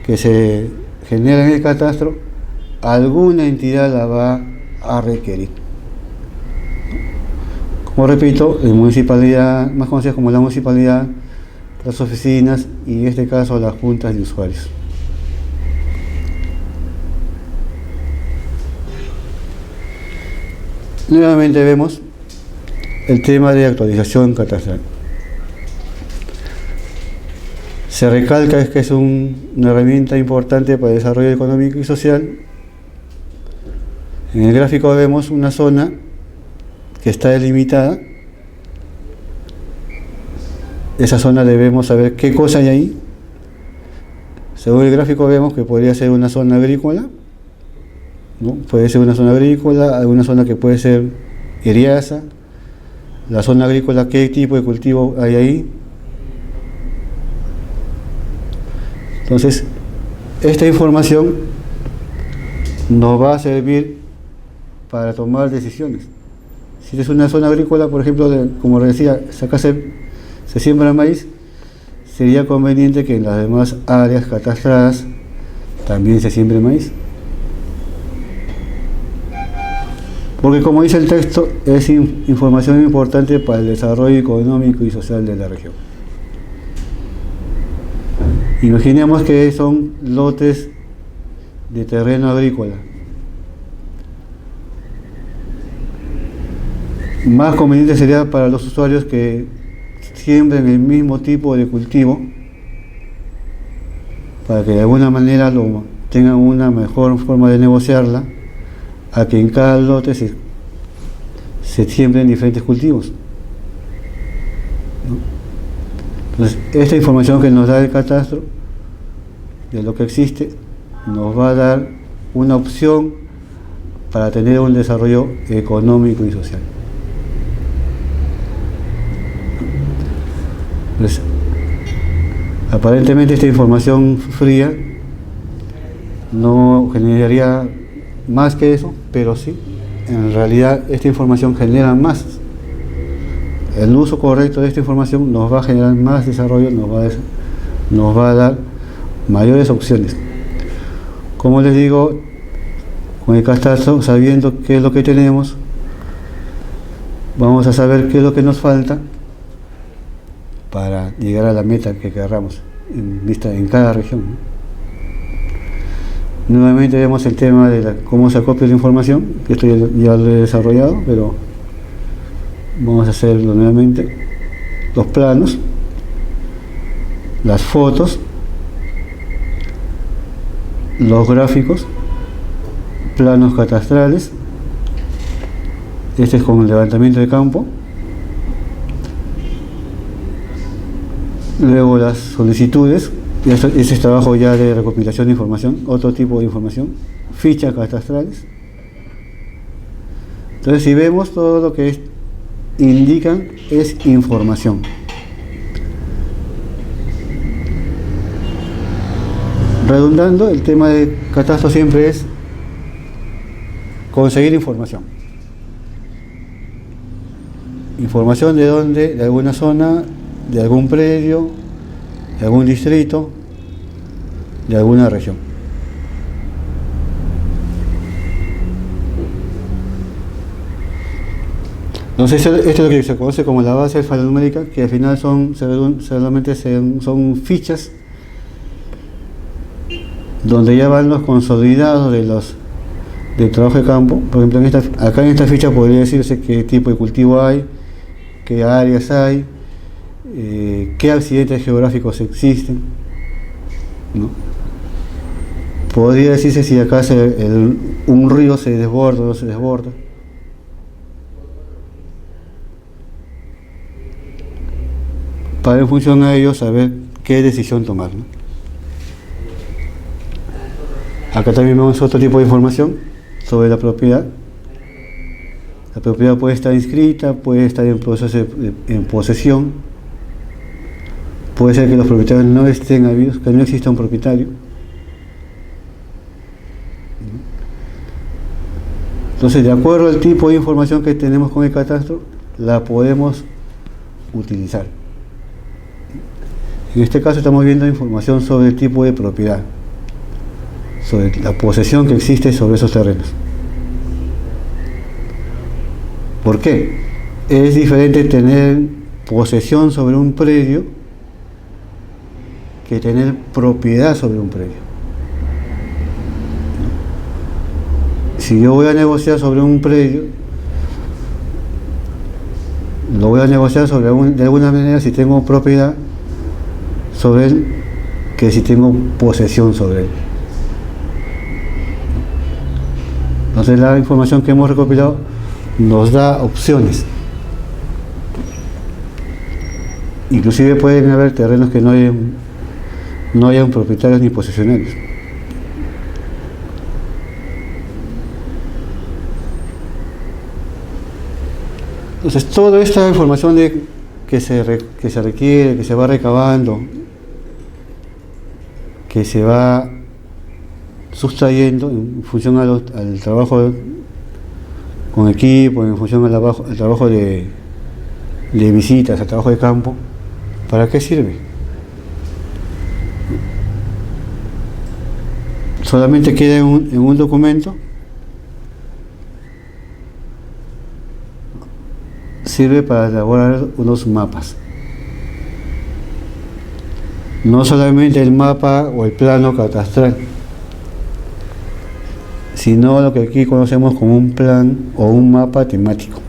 que se genera en el catastro, alguna entidad la va a requerir. Como repito, la municipalidad, más conocida como la municipalidad, las oficinas y en este caso las juntas de usuarios. Nuevamente vemos el tema de actualización catastral. Se recalca que es una herramienta importante para el desarrollo económico y social. En el gráfico vemos una zona que está delimitada. Esa zona debemos saber qué cosa hay ahí. Según el gráfico vemos que podría ser una zona agrícola, ¿no? Puede ser una zona agrícola, alguna zona que puede ser eriaza. La zona agrícola, ¿qué tipo de cultivo hay ahí? Entonces, esta información nos va a servir para tomar decisiones. Si es una zona agrícola, por ejemplo, como decía, acá se siembra maíz, sería conveniente que en las demás áreas catastradas también se siembre maíz. Porque como dice el texto, es información importante para el desarrollo económico y social de la región. Imaginemos que son lotes de terreno agrícola. Más conveniente sería para los usuarios que siembren el mismo tipo de cultivo para que de alguna manera tengan una mejor forma de negociarla, a que en cada lote se siembren diferentes cultivos, ¿no? Entonces, esta información que nos da el catastro de lo que existe nos va a dar una opción para tener un desarrollo económico y social. Pues, aparentemente esta información fría no generaría más que eso, pero sí, en realidad esta información genera más. El uso correcto de esta información nos va a generar más desarrollo, nos va a dar mayores opciones. Como les digo, con el catastro, sabiendo qué es lo que tenemos, vamos a saber qué es lo que nos falta para llegar a la meta que querramos en cada región, ¿no? Nuevamente vemos el tema de cómo se acopia la información, que esto ya lo he desarrollado, pero vamos a hacerlo nuevamente. Los planos, las fotos, los gráficos, planos catastrales, este es con el levantamiento de campo, luego las solicitudes, y ese es trabajo ya de recopilación de información, otro tipo de información, fichas catastrales. Entonces, si vemos, todo lo que indican es información. Redundando, el tema de catastro siempre es conseguir información. Información de dónde, de alguna zona, de algún predio, de algún distrito, de alguna región. Entonces, esto es lo que se conoce como la base alfanumérica, que al final solamente son fichas donde ya van los consolidados del trabajo de campo. Por ejemplo, acá en esta ficha podría decirse qué tipo de cultivo hay, qué áreas hay, qué accidentes geográficos existen, ¿no? Podría decirse si acá un río se desborda o no se desborda. Para en función a ello saber qué decisión tomar, ¿no? Acá también vemos otro tipo de información sobre la propiedad. La propiedad puede estar inscrita, puede estar en proceso en posesión, puede ser que los propietarios no estén habidos, que no exista un propietario. Entonces, de acuerdo al tipo de información que tenemos con el catastro, la podemos utilizar. En este caso estamos viendo información sobre el tipo de propiedad, sobre la posesión que existe sobre esos terrenos. ¿Por qué? Es diferente tener posesión sobre un predio que tener propiedad sobre un predio. Si yo voy a negociar sobre un predio, lo voy a negociar de alguna manera si tengo propiedad sobre él que si tengo posesión sobre él. Entonces, la información que hemos recopilado nos da opciones. Inclusive pueden haber terrenos que no hayan propietarios ni posesionarios. Entonces, toda esta información que se requiere, que se va recabando, que se va sustrayendo en función al trabajo con equipo, en función al trabajo de visitas, al trabajo de campo, ¿para qué sirve? Solamente queda en un documento, sirve para elaborar unos mapas. No solamente el mapa o el plano catastral, sino lo que aquí conocemos como un plan o un mapa temático.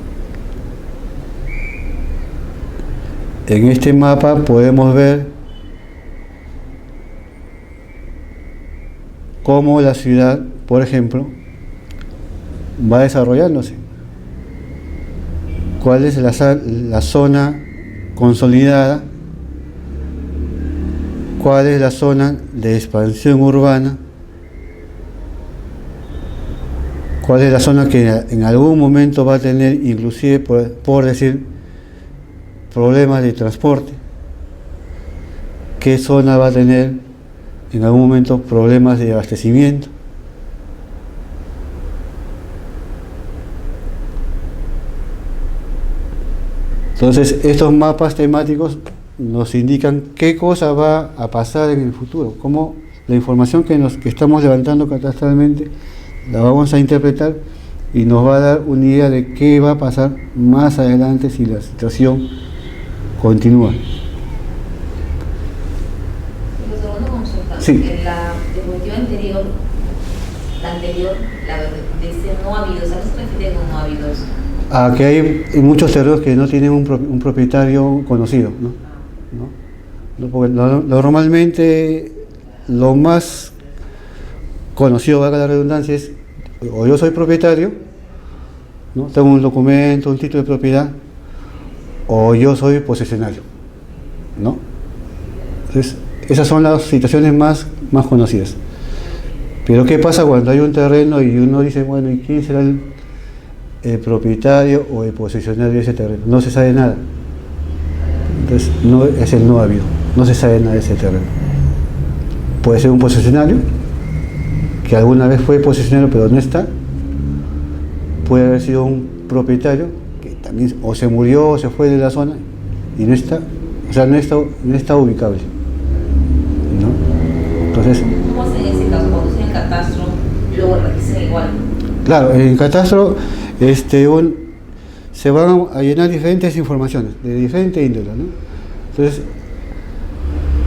En este mapa podemos ver cómo la ciudad, por ejemplo, va desarrollándose. ¿Cuál es la zona consolidada? ¿Cuál es la zona de expansión urbana? ¿Cuál es la zona que en algún momento va a tener, inclusive por decir, problemas de transporte? ¿Qué zona va a tener en algún momento problemas de abastecimiento? Entonces, estos mapas temáticos nos indican qué cosa va a pasar en el futuro, cómo la información que estamos levantando catastralmente la vamos a interpretar y nos va a dar una idea de qué va a pasar más adelante si la situación continúa. Profesor, una consulta. Sí. En la diapositiva anterior, la dice no habidos, ¿a qué se refiere con no habidos? A que hay muchos terrenos que no tienen un propietario conocido, ¿no? Porque normalmente lo más conocido, valga la redundancia, es o yo soy propietario, ¿no? Tengo un documento, un título de propiedad, o yo soy posesionario, ¿no? Entonces, esas son las situaciones más conocidas. Pero ¿qué pasa cuando hay un terreno y uno dice, bueno, ¿y quién será el propietario o el posesionario de ese terreno? No se sabe nada. Entonces, no es el no habido, no se sabe nada de ese terreno. Puede ser un posesionario, que alguna vez fue posesionario pero no está. Puede haber sido un propietario, que también o se murió o se fue de la zona y no está, o sea, no está ubicable, ¿no? Entonces, ¿cómo hacen en ese caso? Cuando hacen el catastro, luego realizan igual. claro, en catastro se van a llenar diferentes informaciones de diferente índole, ¿no? Entonces,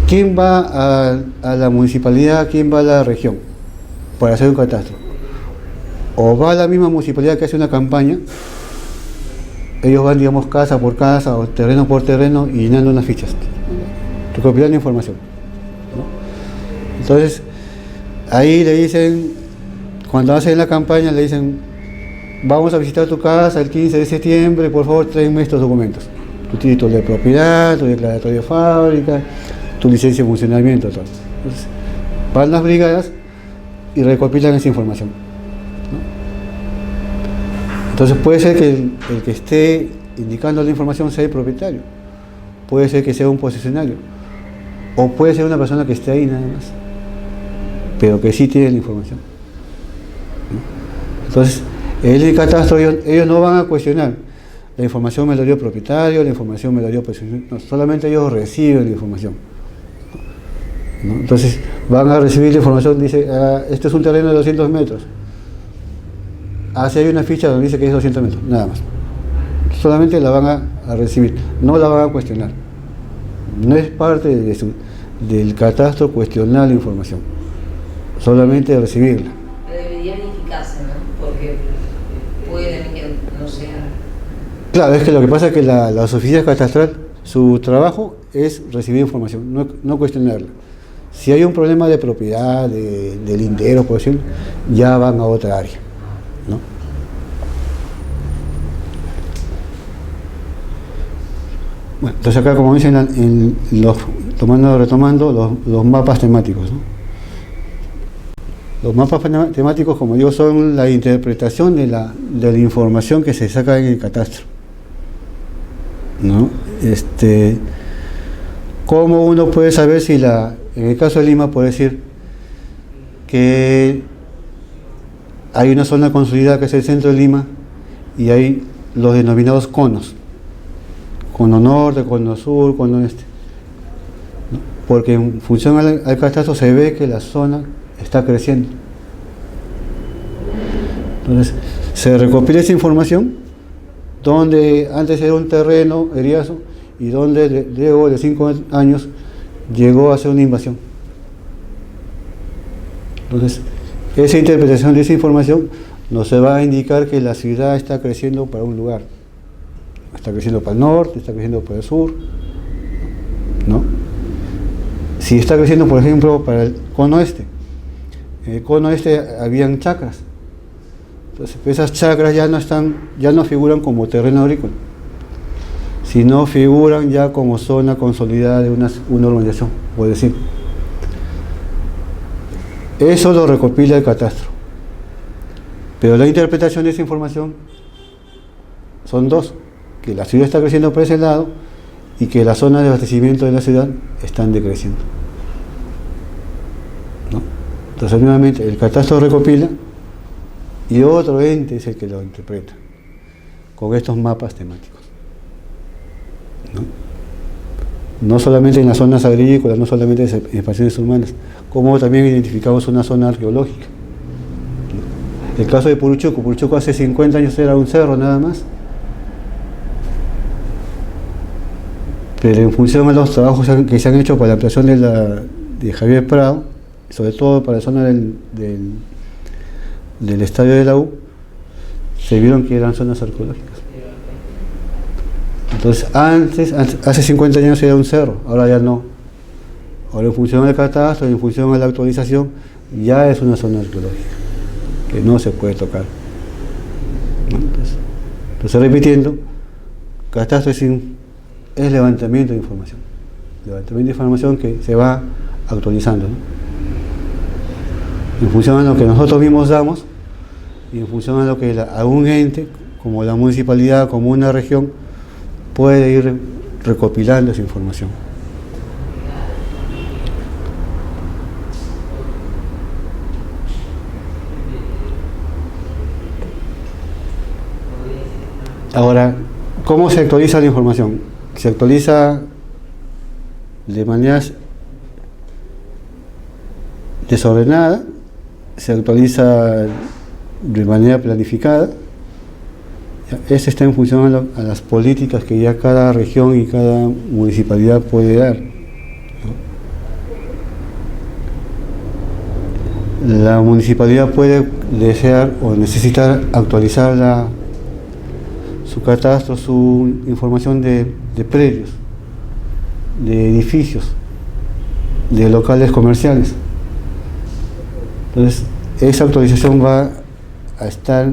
¿quién va a la municipalidad? ¿Quién va a la región para hacer un catastro? O va a la misma municipalidad que hace una campaña, ellos van, digamos, casa por casa o terreno por terreno y llenando unas fichas, recopilando información, ¿no? Entonces, ahí le dicen, cuando hacen la campaña, le dicen, vamos a visitar tu casa el 15 de septiembre, por favor tráeme estos documentos. Tu título de propiedad, tu declaratorio de fábrica, tu licencia de funcionamiento, todo. Entonces, van las brigadas y recopilan esa información, ¿no? Entonces puede ser que el que esté indicando la información sea el propietario, puede ser que sea un posesionario, o puede ser una persona que esté ahí nada más, pero que sí tiene la información, ¿no? Entonces, en el catastro ellos no van a cuestionar, la información me la dio el propietario, la información me la dio el posesionario, no, solamente ellos reciben la información, ¿no? Entonces van a recibir la información, dice, este es un terreno de 200 metros, si hay una ficha donde dice que es 200 metros, nada más, solamente la van a recibir, no la van a cuestionar, no es parte del catastro cuestionar la información, solamente recibirla. Pero debería verificarse, ¿no? Porque puede que no sea. Claro, es que lo que pasa es que las oficinas catastrales, su trabajo es recibir información, no cuestionarla. Si hay un problema de propiedad, de lindero, por decirlo, ya van a otra área, ¿no? Bueno, entonces acá, como dicen, retomando los mapas temáticos, ¿no? Los mapas temáticos, como digo, son la interpretación de la información que se saca en el catastro, ¿no? ¿Cómo uno puede saber si en el caso de Lima, puede decir que hay una zona consolidada que es el centro de Lima y hay los denominados conos, cono norte, cono sur, cono este, ¿no? Porque en función al catastro se ve que la zona está creciendo. Entonces se recopila esa información donde antes era un terreno eriazo y donde luego de 5 años llegó a ser una invasión. Entonces esa interpretación de esa información nos va a indicar que la ciudad está creciendo para un lugar, está creciendo para el norte, está creciendo para el sur, ¿no? Si está creciendo, por ejemplo, para el cono este, en el cono este habían chacras, entonces esas chacras ya no figuran como terreno agrícola, sino figuran ya como zona consolidada de una urbanización, por decir. Eso lo recopila el catastro. Pero la interpretación de esa información son dos: que la ciudad está creciendo por ese lado y que las zonas de abastecimiento de la ciudad están decreciendo, ¿no? Entonces, nuevamente, el catastro recopila y otro ente es el que lo interpreta con estos mapas temáticos, ¿no? No solamente en las zonas agrícolas, no solamente en expansiones urbanas, como también identificamos una zona arqueológica. El caso de Puruchuco hace 50 años era un cerro nada más, pero en función a los trabajos que se han hecho para la ampliación de Javier Prado, sobre todo para la zona del estadio de la U, se vieron que eran zonas arqueológicas. Entonces hace 50 años era un cerro, ahora ya no. Ahora en función al catastro, en función a la actualización, ya es una zona arqueológica que no se puede tocar, ¿no? Entonces repitiendo, catastro es levantamiento de información que se va actualizando, ¿no? En función a lo que nosotros mismos damos y en función a lo que algún ente, como la municipalidad, como una región, puede ir recopilando esa información. Ahora, ¿cómo se actualiza la información? Se actualiza de manera desordenada, se actualiza de manera planificada. Ese está en función a las políticas que ya cada región y cada municipalidad puede dar, ¿no? La municipalidad puede desear o necesitar actualizar su catastro, su información de predios, de edificios, de locales comerciales. Entonces, esa actualización va a estar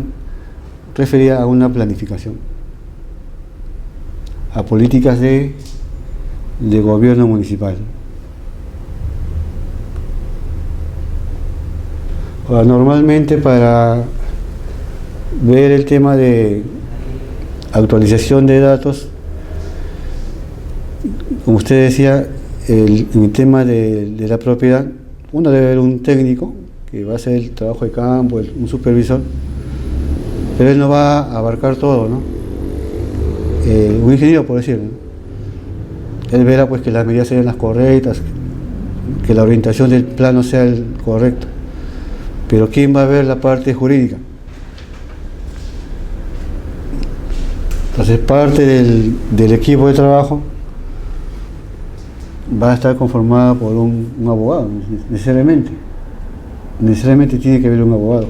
referida a una planificación, a políticas de gobierno municipal. Ahora, normalmente para ver el tema de actualización de datos, como usted decía, el tema de la propiedad, uno debe ver un técnico que va a hacer el trabajo de campo, un supervisor, pero él no va a abarcar todo, ¿no? Un ingeniero, por decirlo, ¿no? Él verá pues que las medidas sean las correctas, que la orientación del plano sea el correcto, pero ¿quién va a ver la parte jurídica? Entonces parte del equipo de trabajo va a estar conformada por un abogado, necesariamente tiene que haber un abogado,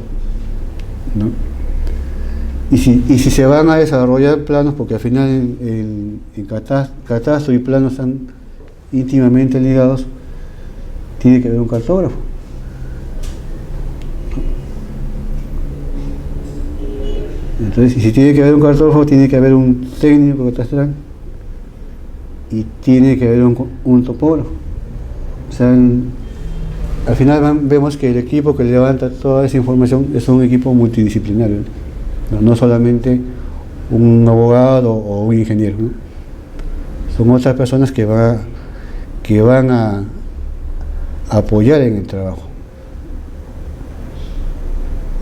¿no? Y si se van a desarrollar planos, porque al final en catastro y planos están íntimamente ligados, tiene que haber un cartógrafo. Entonces, si tiene que haber un cartógrafo, tiene que haber un técnico catastral y tiene que haber un topógrafo. O sea, al final vemos que el equipo que levanta toda esa información es un equipo multidisciplinario, no solamente un abogado o un ingeniero, ¿no? Son otras personas que van a apoyar en el trabajo.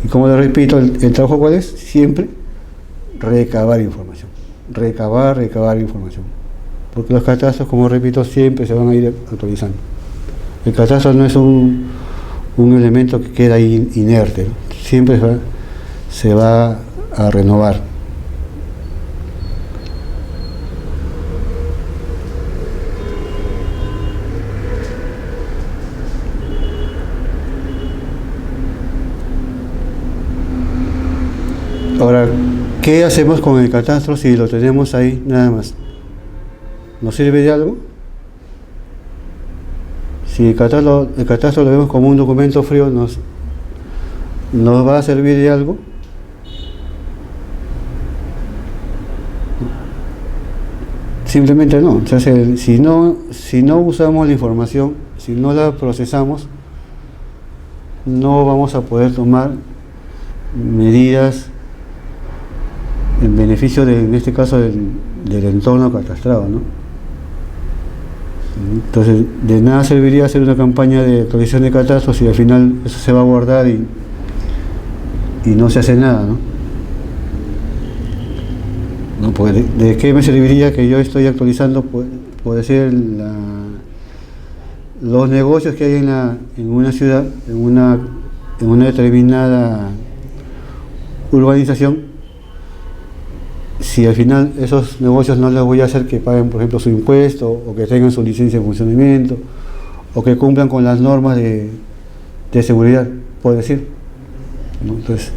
Y como les repito, el trabajo ¿cuál es? Siempre recabar información. Recabar información. Porque los catastros, como repito, siempre se van a ir actualizando. El catastro no es un elemento que queda ahí inerte, ¿no? Siempre se va a renovar. Ahora, ¿qué hacemos con el catastro si lo tenemos ahí nada más? ¿Nos sirve de algo? Si el catastro lo vemos como un documento frío, ¿nos va a servir de algo? Simplemente no. Entonces, si no usamos la información, si no la procesamos, no vamos a poder tomar medidas en beneficio en este caso del entorno catastrado, ¿no? Entonces, de nada serviría hacer una campaña de actualización de catastros si al final eso se va a guardar y no se hace nada, ¿no? No, pues, ¿de qué me serviría que yo estoy actualizando? Puede ser los negocios que hay en una ciudad, en una determinada urbanización. Si al final esos negocios no les voy a hacer que paguen, por ejemplo, su impuesto, o que tengan su licencia de funcionamiento, o que cumplan con las normas de seguridad, puedo decir, ¿no? Entonces,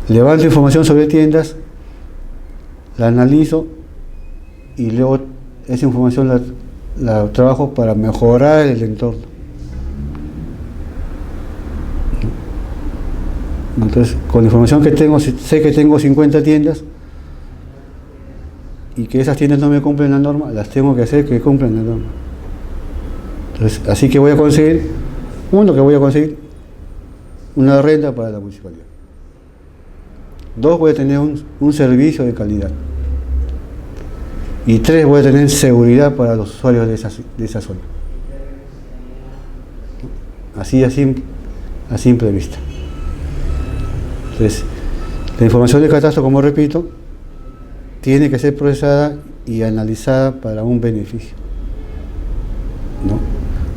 levanto información sobre tiendas, la analizo y luego esa información la trabajo para mejorar el entorno. Entonces, con la información que tengo, sé que tengo 50 tiendas, y que esas tiendas no me cumplen la norma, las tengo que hacer que cumplan la norma. Entonces, así que voy a conseguir una renta para la municipalidad. 2, voy a tener un servicio de calidad. Y 3, voy a tener seguridad para los usuarios de esa zona. Así a simple vista. Entonces, la información del catastro, como repito, tiene que ser procesada y analizada para un beneficio, ¿no?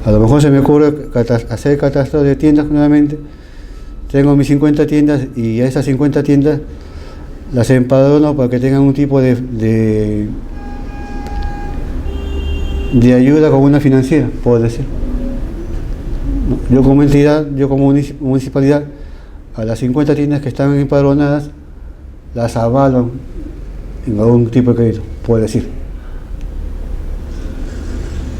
A lo mejor se me ocurre hacer catastro de tiendas nuevamente. Tengo mis 50 tiendas y a esas 50 tiendas las empadrono para que tengan un tipo de ayuda como una financiera, puedo decir, ¿no? Yo como entidad, yo como municipalidad, a las 50 tiendas que están empadronadas, las avalo en algún tipo de crédito, puedo decir.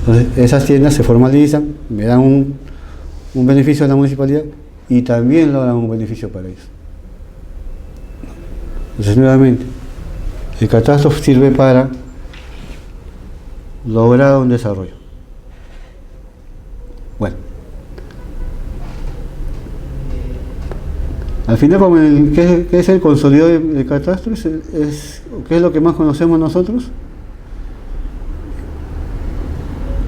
Entonces, esas tiendas se formalizan, me dan un beneficio a la municipalidad y también logran un beneficio para ellos. Entonces, nuevamente, el catastro sirve para lograr un desarrollo. Bueno, al final, ¿qué es el consolidado de catastro? ¿Qué es lo que más conocemos nosotros?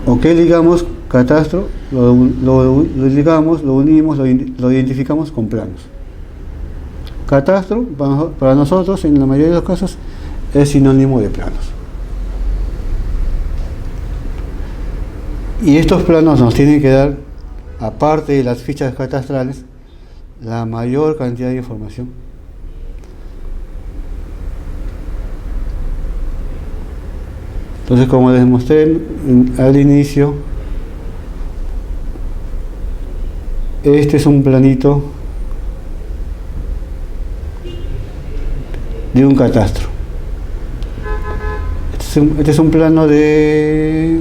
¿O qué ligamos catastro? Lo ligamos, lo unimos, lo identificamos con planos. Catastro, para nosotros, en la mayoría de los casos, es sinónimo de planos. Y estos planos nos tienen que dar, aparte de las fichas catastrales, la mayor cantidad de información. Entonces, como les mostré al inicio, este es un planito de un catastro. Este es un plano de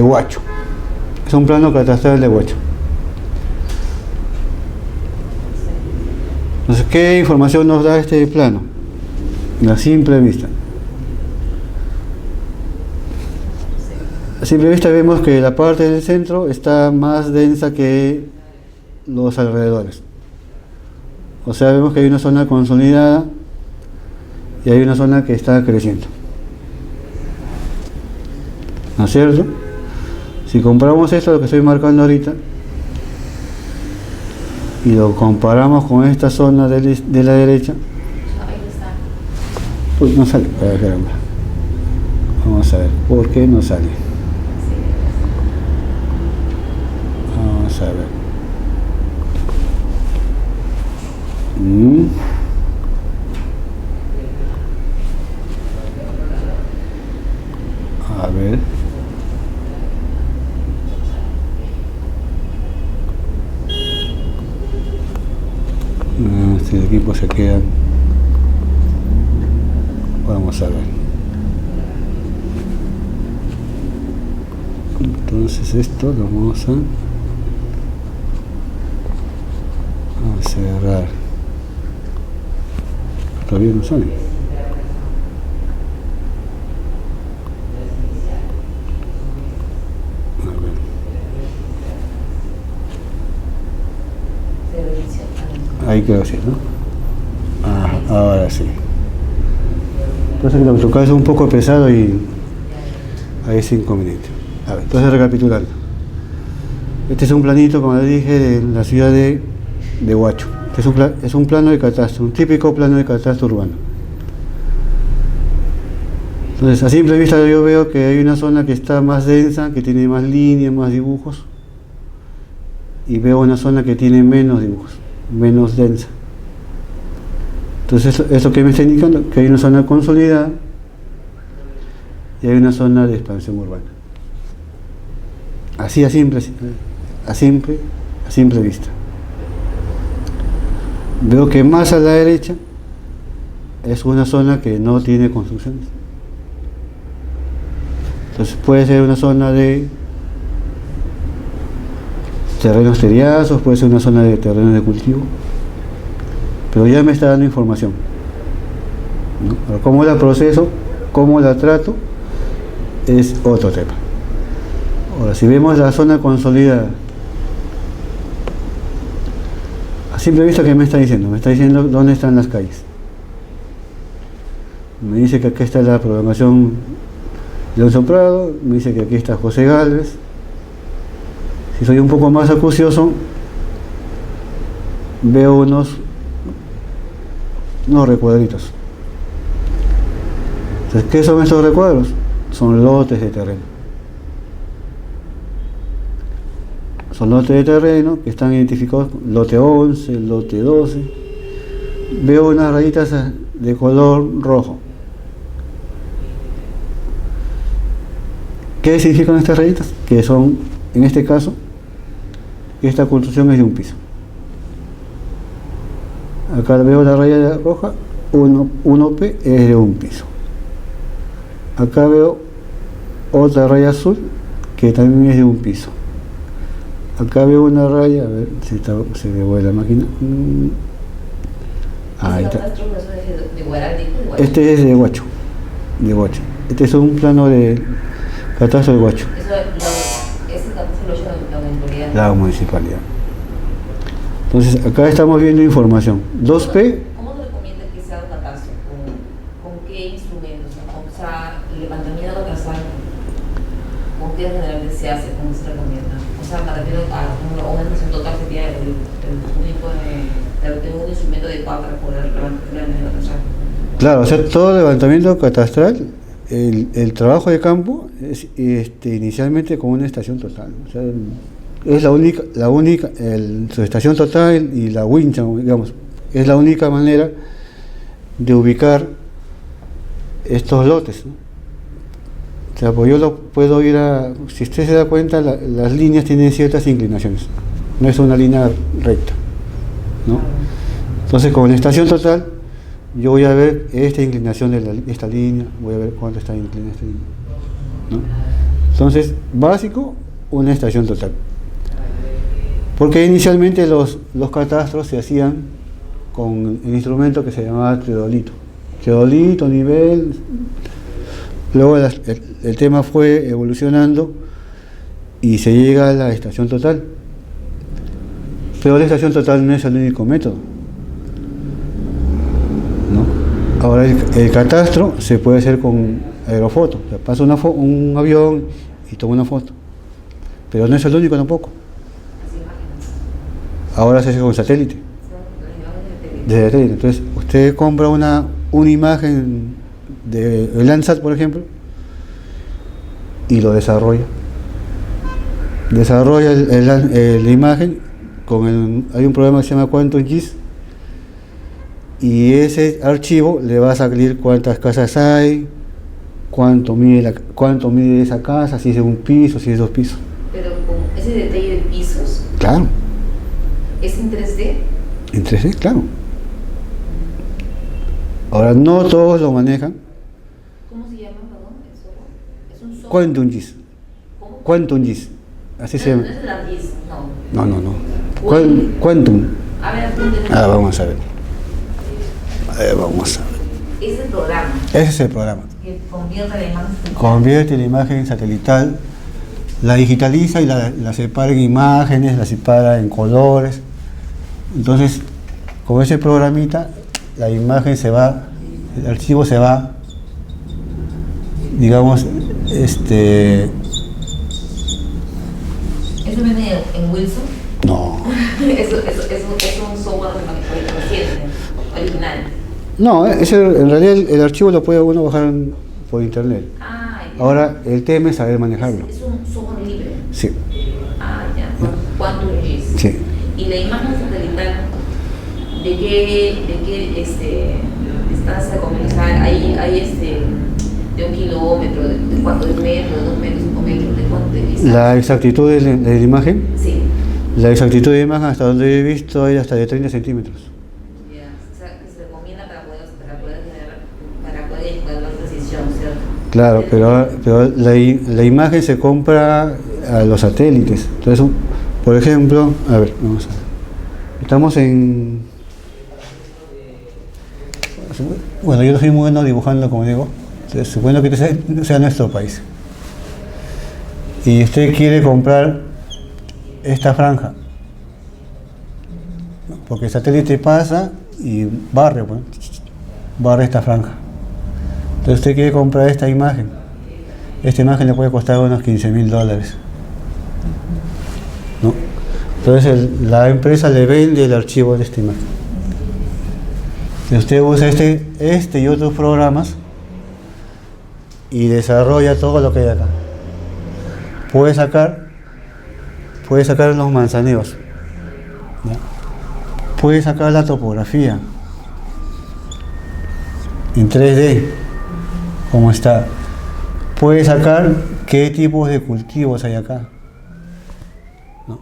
Huacho. Es un plano catastral de Huacho. Entonces, ¿qué información nos da este plano? A simple vista. A simple vista vemos que la parte del centro está más densa que los alrededores. O sea, vemos que hay una zona consolidada y hay una zona que está creciendo. ¿No es cierto? Si comparamos esto, lo que estoy marcando ahorita, y lo comparamos con esta zona de la derecha, Pues no sale, a ver, caramba. Vamos a ver, ¿por qué no sale? Vamos a ver. A ver. Si el equipo se queda. Vamos a ver. Entonces esto lo vamos a cerrar. Todavía no sale. A ver. Ahí quedó así, ¿no? Ah, ahora sí. Entonces lo que tocaba es un poco pesado y ahí es inconveniente. A ver, entonces recapitulando. Este es un planito, como les dije, de la ciudad de Huacho. Este es un plano de catastro, un típico plano de catastro urbano. Entonces, a simple vista yo veo que hay una zona que está más densa, que tiene más líneas, más dibujos, y veo una zona que tiene menos dibujos, menos densa. Entonces, eso que me está indicando que hay una zona consolidada y hay una zona de expansión urbana. Así a simple vista. Veo que más a la derecha es una zona que no tiene construcciones. Entonces puede ser una zona de terrenos teriazos, puede ser una zona de terrenos de cultivo, pero ya me está dando información, ¿no? Pero cómo la proceso, cómo la trato, es otro tema. Ahora, si vemos la zona consolidada, a simple vista, ¿qué me está diciendo? Me está diciendo dónde están las calles. Me dice que aquí está la programación Leoncio Prado, me dice que aquí está José Gálvez. Si soy un poco más acucioso, veo unos recuadritos. Entonces, ¿qué son estos recuadros? Son lotes de terreno. Son lotes de terreno que están identificados, lote 11, lote 12. Veo unas rayitas de color rojo. ¿Qué significan estas rayitas? Que son, en este caso, esta construcción es de un piso. Acá veo la raya roja, 1P es de un piso. Acá veo otra raya azul que también es de un piso. Acá veo una raya, a ver si se devuelve la máquina. Ahí está. Este es de Huacho. Este es un plano de catastro de Huacho. Ese catastro lo lleva la municipalidad. La municipalidad. Entonces, acá estamos viendo información. 2P. ¿Cómo te recomiendas que sea un catastro? ¿Con qué instrumentos? O sea, levantamiento catastral, ¿con qué generalmente se hace? ¿Cómo se recomienda? O sea, me refiero a una estación total que tiene un instrumento adecuado para poder levantar el catastral. Claro, o sea, todo levantamiento catastral, el trabajo de campo es inicialmente con una estación total. O sea, es la única su estación total y la wincha, digamos, es la única manera de ubicar estos lotes, ¿no? O sea, pues yo lo puedo ir si usted se da cuenta, las líneas tienen ciertas inclinaciones, no es una línea recta, ¿no? Entonces, con la estación total, yo voy a ver esta inclinación de esta línea, voy a ver cuánto está inclinada esta línea, ¿no? Entonces, básico, una estación total. Porque inicialmente los catastros se hacían con el instrumento que se llamaba teodolito. Teodolito, nivel. Luego el tema fue evolucionando y se llega a la estación total. Pero la estación total no es el único método, ¿no? Ahora el catastro se puede hacer con aerofoto. O sea, pasa un avión y toma una foto. Pero no es el único tampoco. Ahora se hace con satélite. Desde satélite. Entonces, usted compra una imagen de Landsat, por ejemplo, y lo desarrolla. Desarrolla la imagen hay un programa que se llama Quantum GIS, y ese archivo le va a salir cuántas casas hay, cuánto mide esa casa, si es un piso, si es dos pisos. Pero con ese detalle de pisos. Claro. ¿Es en 3D? En 3D, claro. Ahora, no todos lo manejan. ¿Cómo se llama, perdón? ¿Es un software? Quantum GIS. ¿Cómo? Quantum GIS. Así se llama. No es la GIS, no. No. Quantum. A ver, apunte. Vamos a ver. Vamos a ver. Es el programa. Ese es el programa. Que convierte la imagen. Convierte la imagen satelital, la digitaliza y la separa en imágenes, la separa en colores. Entonces, con ese programita, la imagen se va, el archivo se va, digamos, ¿Eso viene en Wilson? No. Eso es un software reciente, original. No, en realidad el archivo lo puede uno bajar por internet. Ah, ya. Ahora, el tema es saber manejarlo. Es un software libre. Sí. Ah, ya. ¿Cuánto es? Sí. Y la imagen satelital, ¿de qué distancia comienza? Hay de 1 kilómetro, de 4 metros, de 2 metros, 5 metros, ¿de cuánto de distancia? La exactitud de la imagen. Sí. La exactitud de imagen, hasta donde he visto, hay hasta de 30 centímetros. Ya, o sea, que se recomienda para poder encuadrar precisión, ¿cierto? Claro, pero la imagen se compra a los satélites. Entonces, por ejemplo, a ver, vamos a ver. Estamos en... Bueno, yo no soy muy bueno dibujando, como digo. Entonces, suponiendo que este sea nuestro país. Y usted quiere comprar esta franja. Porque el satélite pasa y barre esta franja. Entonces usted quiere comprar esta imagen. Esta imagen le puede costar unos $15,000. ¿No? Entonces la empresa le vende el archivo de esta imagen. Si usted usa este y otros programas y desarrolla todo lo que hay acá, puede sacar los manzaneos, ¿no? Puede sacar la topografía en 3D, como está. Puede sacar qué tipos de cultivos hay acá, ¿no?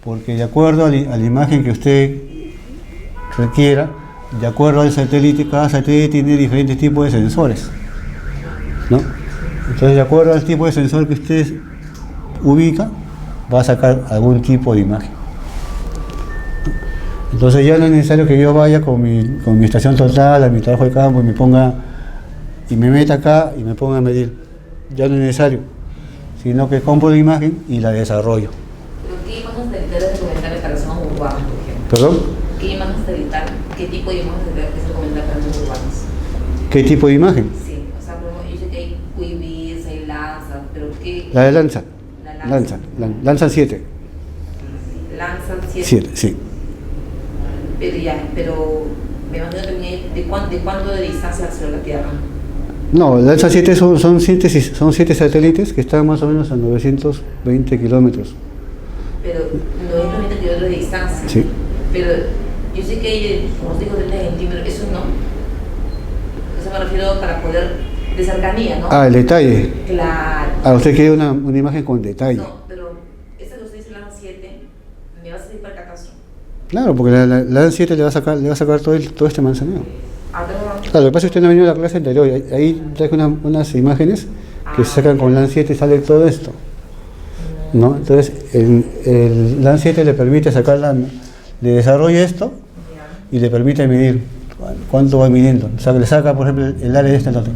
Porque de acuerdo a la imagen que usted requiera, de acuerdo al satélite, cada satélite tiene diferentes tipos de sensores, ¿no? Entonces, de acuerdo al tipo de sensor que usted ubica, va a sacar algún tipo de imagen. Entonces ya no es necesario que yo vaya con mi estación total a mi trabajo de campo y me meta acá y me ponga a medir. Ya no es necesario, sino que compro la imagen y la desarrollo. ¿Pero qué imagen satelital es recomendable para zonas urbanas, por ejemplo? ¿Perdón? ¿Qué imagen satelital, qué tipo de imagen satelital es recomendable para zonas urbanas? ¿Qué tipo de imagen? Sí, o sea, yo sé que hay Quivis, hay Landsat, pero ¿qué? La de Landsat. Landsat 7. Landsat 7. 7, sí. Pero me imagino también de cuánto de distancia hacia la Tierra. No, Landsat 7 son 7 satélites que están más o menos a 920 kilómetros. Pero 920 kilómetros de distancia. Sí. Pero yo sé que hay, como digo, 30 centímetros, eso no. Eso me refiero para poder, de cercanía, ¿no? El detalle. Claro. Usted quiere una imagen con detalle. No, pero esa que usted dice, la 7, me va a salir para el catastro. Claro, porque la 7 le va a sacar todo este manzaneo. Claro, lo que pasa es que usted no ha venido a la clase anterior. Ahí traje unas imágenes que se sacan con LAN 7 y sale todo esto, ¿no? Entonces, el LAN 7 le permite le desarrolla esto y le permite medir cuánto va midiendo. O sea, que le saca, por ejemplo, el área de esta nota.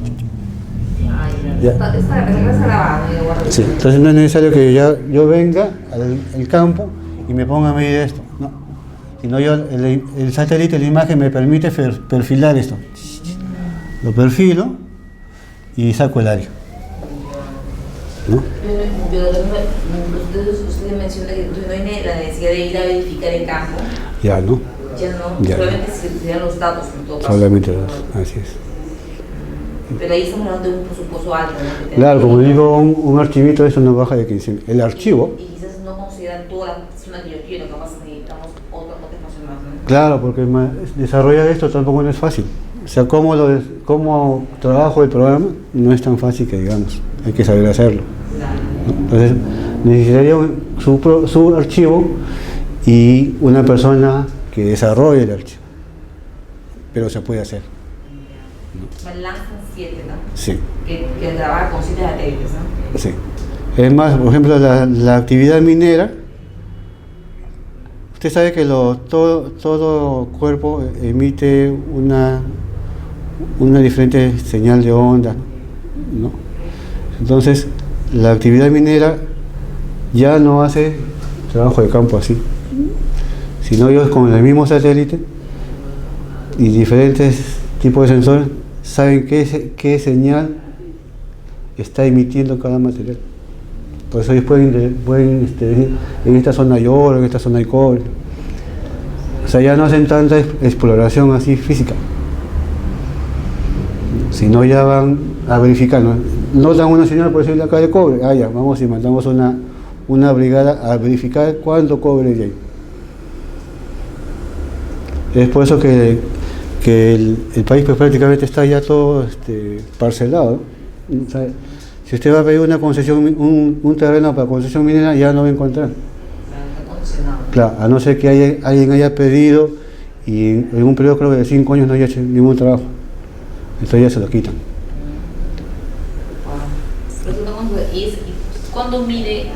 Sí, entonces no es necesario que yo venga al campo y me ponga a medir esto, no. Sino el satélite, la imagen me permite perfilar esto. Lo perfilo y saco el área, ¿no? Usted menciona que no hay la necesidad de ir a verificar en campo. Ya no. Ya no, solamente se dan los datos en todo caso. Solamente los datos, así es. Pero ahí estamos hablando de un presupuesto alto, ¿no? Que Claro, como tenemos. digo, un archivito eso no baja de 15.000. El archivo, Y quizás no consideran toda la zona que yo quiero, capaz necesitamos otro espacio más, ¿no? claro, porque desarrollar esto tampoco no es fácil. O sea, cómo trabajo el programa no es tan fácil que digamos, hay que saber hacerlo. Claro. Entonces, necesitaría su archivo y una persona que desarrolle el archivo. Pero se puede hacer. Lanzan 7, ¿no? Sí, Que trabaja con 7 satélites, ¿no? sí. Es más, por ejemplo, la actividad minera, usted sabe que todo cuerpo emite una diferente señal de onda, ¿no? Entonces, la actividad minera ya no hace trabajo de campo así, sino ellos con el mismo satélite y diferentes tipos de sensores saben qué señal está emitiendo cada material. Por eso ellos pueden decir, en esta zona hay oro, en esta zona hay cobre. O sea, ya no hacen tanta exploración así física, sino ya van a verificar, ¿no? Notan una señal, por decirle acá de cobre, ya, vamos y mandamos una brigada a verificar cuánto cobre hay ahí. Es por eso que el país pues prácticamente está ya todo parcelado, ¿no? O sea, si usted va a pedir una concesión, un terreno para concesión minera, ya no va a encontrar. Está condicionado. Claro, a no ser que alguien haya pedido y en un periodo creo que de 5 años no haya hecho ningún trabajo. Entonces ya se lo quitan. ¿Y cuándo mide,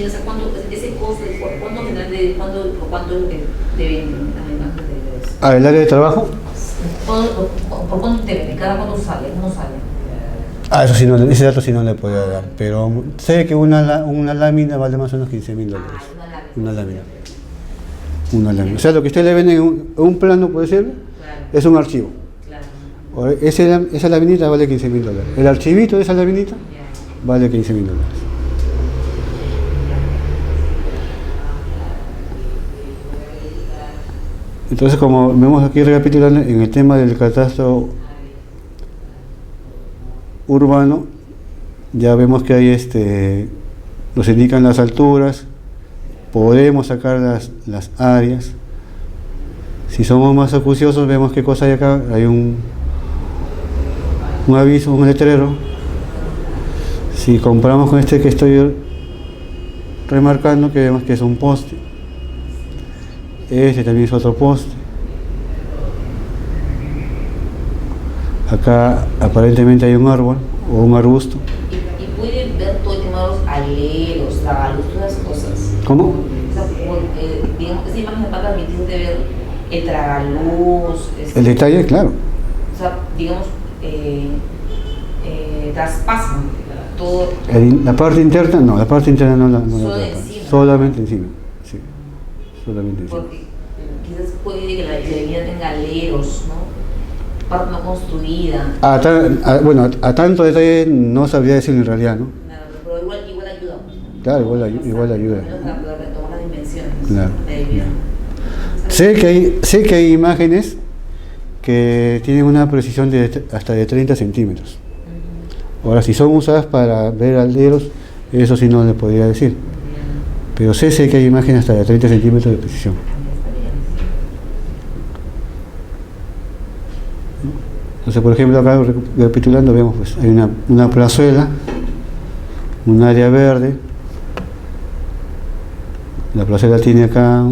o sea, cuándo ese costo, cuánto general de cuánto es lo que deben además de eso? Ah, el área de trabajo. ¿Por cuánto deben? ¿Cada cuánto sale? ¿Cómo sale? Ah, eso sí no, ese dato sí no le podía dar, pero sé que una lámina vale más o menos $15.000. Una lámina. Una lámina. O sea, lo que usted le vende en un plano, puede ser, Claro, es un archivo. claro. Esa laminita vale $15.000. El archivito de esa laminita Ya. vale $15.000. Entonces, como vemos aquí recapitulando en el tema del catastro urbano, ya vemos que hay nos indican las alturas, podemos sacar las áreas. Si somos más acuciosos, vemos qué cosa hay acá. Hay un aviso, un letrero. Si comparamos con este que estoy remarcando, que vemos que es un poste. Este también es otro poste. Acá aparentemente hay un árbol o un arbusto. Y pueden ver todo el tema de los aleros, la luz, todas esas cosas. ¿Cómo? O sea, digamos, esa imagen me va a permitir de ver el tragaluz. El detalle, claro. O sea, digamos, traspasan todo. La parte interna, no, la parte interna no la Solo traspasan. encima. Solamente encima. Sí, solamente encima. Porque quizás puede que la avenida tenga aleros, ¿no? Parte no construida. Bueno, a tanto detalle no sabría decirlo en realidad, ¿no? Nada, pero igual ayuda. Pues, Claro, igual ayuda. Al menos para poder tomar las dimensiones. Claro. De vivienda. Sé que hay imágenes que tienen una precisión hasta de 30 centímetros. Ahora, si son usadas para ver alderos, eso sí no le podría decir. Pero sé que hay imágenes hasta de 30 centímetros de precisión. Entonces, por ejemplo, acá recapitulando, vemos pues hay una plazuela, un área verde. La plazuela tiene acá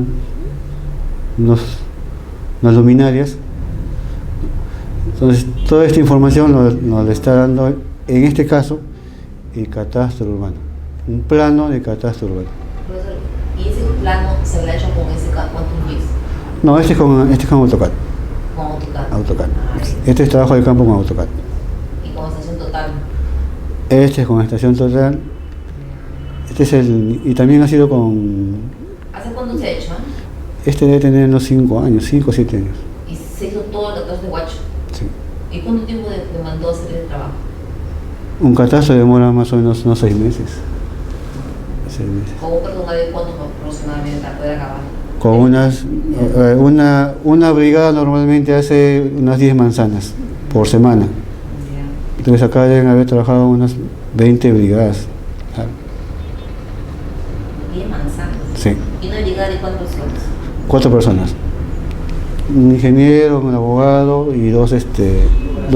unas luminarias. Entonces, toda esta información nos la está dando, en este caso, el catastro urbano. Un plano de catastro urbano. Profesor, ¿y ese plano se habrá hecho con ese Quantum Mix? No, este es con AutoCAD. Con AutoCAD. AutoCAD. Ah, Este es trabajo de campo con AutoCAD. y con estación total. Este es con estación total. Este es y también ha sido con. ¿Hace cuándo se ha hecho? Este debe tener unos 5 años, 5 o 7 años. Y se hizo todo el catastro de Huacho. Sí. ¿Y cuánto tiempo demandó hacer el trabajo? Un catastro demora más o menos unos 6 meses. 6 meses. ¿Con un personal de cuánto aproximadamente para poder acabar? Con una brigada normalmente hace unas 10 manzanas por semana. Ya. Entonces acá deben haber trabajado unas 20 brigadas. Claro. 10 manzanas. Sí. ¿Y no llega de cuántas personas? 4 personas. Un ingeniero, un abogado y dos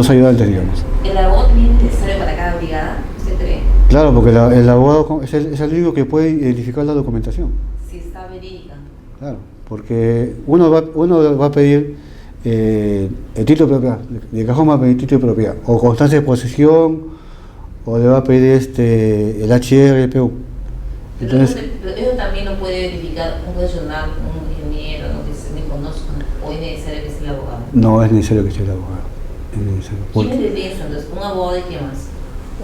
ayudantes, digamos. ¿El abogado también es necesario para cada brigada? ¿Usted cree? Claro, porque el abogado es el único que puede identificar la documentación. Si está verídica. Claro, porque uno va a pedir el título de propiedad, de cajón va a pedir título de propiedad, o constancia de posesión, o le va a pedir el HR, el PU. Entonces, pero eso también lo puede verificar un profesional, un ingeniero, no que se me conozca, o es necesario que sea el abogado. no es necesario que sea el abogado. Es necesario. ¿Quién es de piensa entonces? ¿Un abogado y qué más?